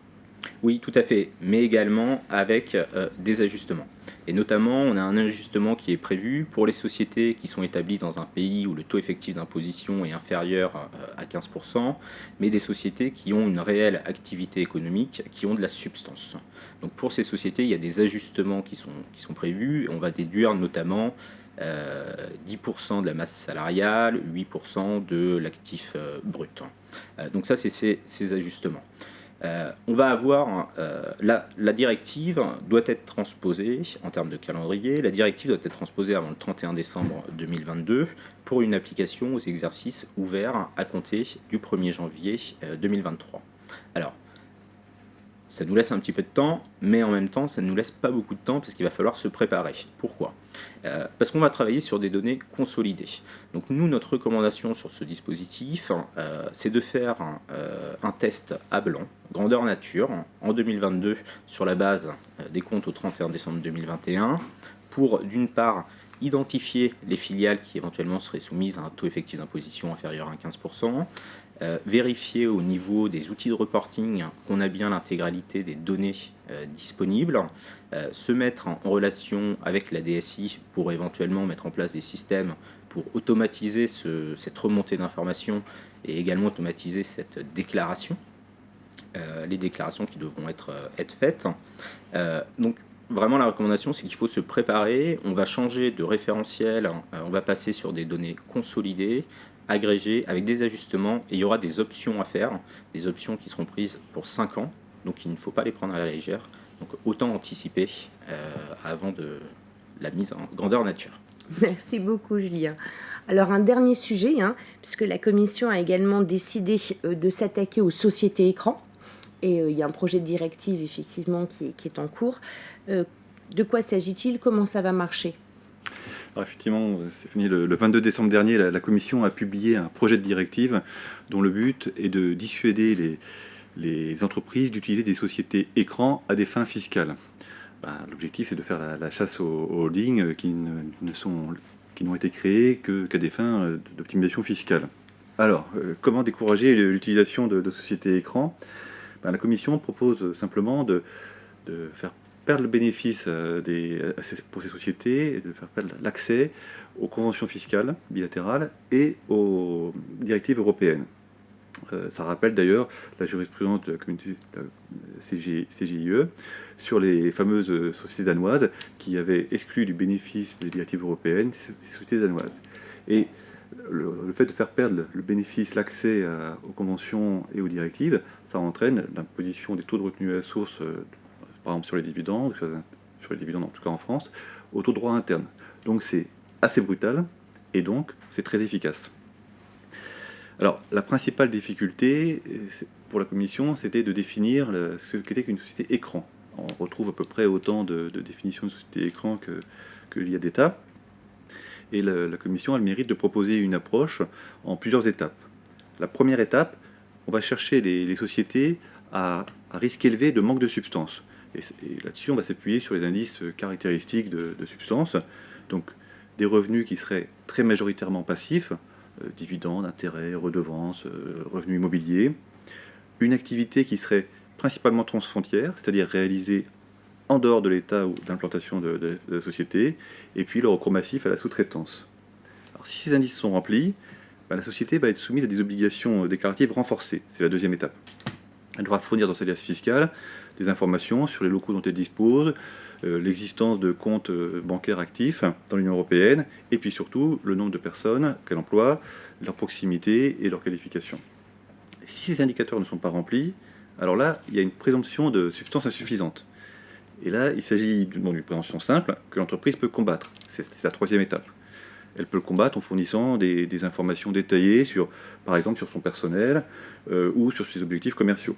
Oui, tout à fait, mais également avec des ajustements. Et notamment, on a un ajustement qui est prévu pour les sociétés qui sont établies dans un pays où le taux effectif d'imposition est inférieur à 15%, mais des sociétés qui ont une réelle activité économique, qui ont de la substance. Donc pour ces sociétés, il y a des ajustements qui sont prévus. On va déduire notamment 10% de la masse salariale, 8% de l'actif brut. Donc ça, c'est ces ajustements. On va avoir la directive doit être transposée en termes de calendrier. La directive doit être transposée avant le 31 décembre 2022 pour une application aux exercices ouverts à compter du 1er janvier 2023. Alors, ça nous laisse un petit peu de temps, mais en même temps, ça ne nous laisse pas beaucoup de temps parce qu'il va falloir se préparer. Pourquoi ? Parce qu'on va travailler sur des données consolidées. Donc nous, notre recommandation sur ce dispositif, c'est de faire un test à blanc, grandeur nature, en 2022 sur la base des comptes au 31 décembre 2021, pour d'une part identifier les filiales qui éventuellement seraient soumises à un taux effectif d'imposition inférieur à 15%, vérifier au niveau des outils de reporting qu'on a bien l'intégralité des données disponibles, se mettre en relation avec la DSI pour éventuellement mettre en place des systèmes pour automatiser cette remontée d'informations et également automatiser cette déclaration, les déclarations qui devront être faites. Donc vraiment la recommandation, c'est qu'il faut se préparer. On va changer de référentiel, on va passer sur des données consolidées, agrégées, avec des ajustements, et il y aura des options à faire, des options qui seront prises pour 5 ans, donc il ne faut pas les prendre à la légère. Donc autant anticiper avant de la mise en grandeur nature. Merci beaucoup, Julien. Alors, un dernier sujet, puisque la Commission a également décidé de s'attaquer aux sociétés écrans, et il y a un projet de directive, effectivement, qui est en cours. De quoi s'agit-il ? Comment ça va marcher ? Alors effectivement, Stéphanie, le 22 décembre dernier, la Commission a publié un projet de directive dont le but est de dissuader les entreprises d'utiliser des sociétés écrans à des fins fiscales. L'objectif, c'est de faire la chasse aux holdings qui n'ont été créés qu'à des fins d'optimisation fiscale. Alors, comment décourager l'utilisation de sociétés écrans ? La Commission propose simplement de faire perdre le bénéfice pour ces sociétés, de faire perdre l'accès aux conventions fiscales bilatérales et aux directives européennes. Ça rappelle d'ailleurs la jurisprudence de la communauté CGIE sur les fameuses sociétés danoises qui avaient exclu du bénéfice des directives européennes ces sociétés danoises. Et le fait de faire perdre le bénéfice, l'accès aux conventions et aux directives, ça entraîne l'imposition des taux de retenue à la source, par exemple sur les dividendes en tout cas en France, au taux de droit interne. Donc c'est assez brutal et donc c'est très efficace. Alors la principale difficulté pour la Commission, c'était de définir ce qu'était qu'une société écran. On retrouve à peu près autant de définitions de société écran qu'il y a d'États. Et la Commission a le mérite de proposer une approche en plusieurs étapes. La première étape, on va chercher les sociétés à risque élevé de manque de substance. Et là-dessus, on va s'appuyer sur les indices caractéristiques de substance. Donc, des revenus qui seraient très majoritairement passifs, dividendes, intérêts, redevances, revenus immobiliers. Une activité qui serait principalement transfrontière, c'est-à-dire réalisée en dehors de l'État ou d'implantation de la société, et puis le recours massif à la sous-traitance. Alors, si ces indices sont remplis, la société va être soumise à des obligations déclaratives renforcées. C'est la deuxième étape. Elle devra fournir dans sa liasse fiscale des informations sur les locaux dont elle dispose, l'existence de comptes bancaires actifs dans l'Union européenne, et puis surtout le nombre de personnes qu'elle emploie, leur proximité et leur qualification. Si ces indicateurs ne sont pas remplis, alors là, il y a une présomption de substance insuffisante. Et là, il s'agit d'une présomption simple que l'entreprise peut combattre. C'est la troisième étape. Elle peut le combattre en fournissant des informations détaillées par exemple sur son personnel ou sur ses objectifs commerciaux.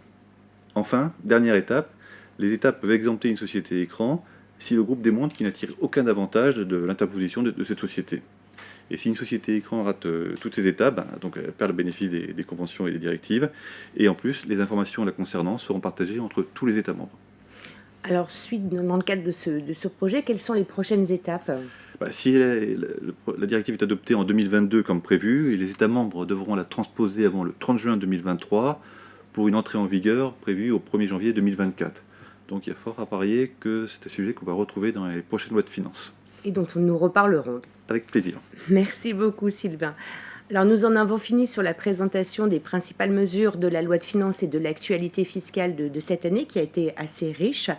Enfin, dernière étape, les États peuvent exempter une société écran si le groupe démontre qu'il n'attire aucun avantage de l'interposition de cette société. Et si une société écran rate toutes ces étapes, donc elle perd le bénéfice des conventions et des directives, et en plus, les informations la concernant seront partagées entre tous les États membres. Alors, dans le cadre de ce projet, quelles sont les prochaines étapes ? Si la directive est adoptée en 2022 comme prévu, et les États membres devront la transposer avant le 30 juin 2023 pour une entrée en vigueur prévue au 1er janvier 2024. Donc il y a fort à parier que c'est un sujet qu'on va retrouver dans les prochaines lois de finances. Et dont nous reparlerons. Avec plaisir. Merci beaucoup Sylvain. Alors nous en avons fini sur la présentation des principales mesures de la loi de finances et de l'actualité fiscale de cette année qui a été assez riche.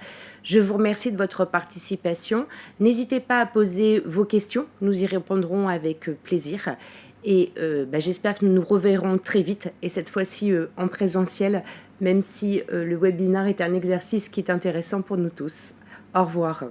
Je vous remercie de votre participation. N'hésitez pas à poser vos questions, nous y répondrons avec plaisir. Et j'espère que nous nous reverrons très vite, et cette fois-ci en présentiel, même si le webinaire est un exercice qui est intéressant pour nous tous. Au revoir.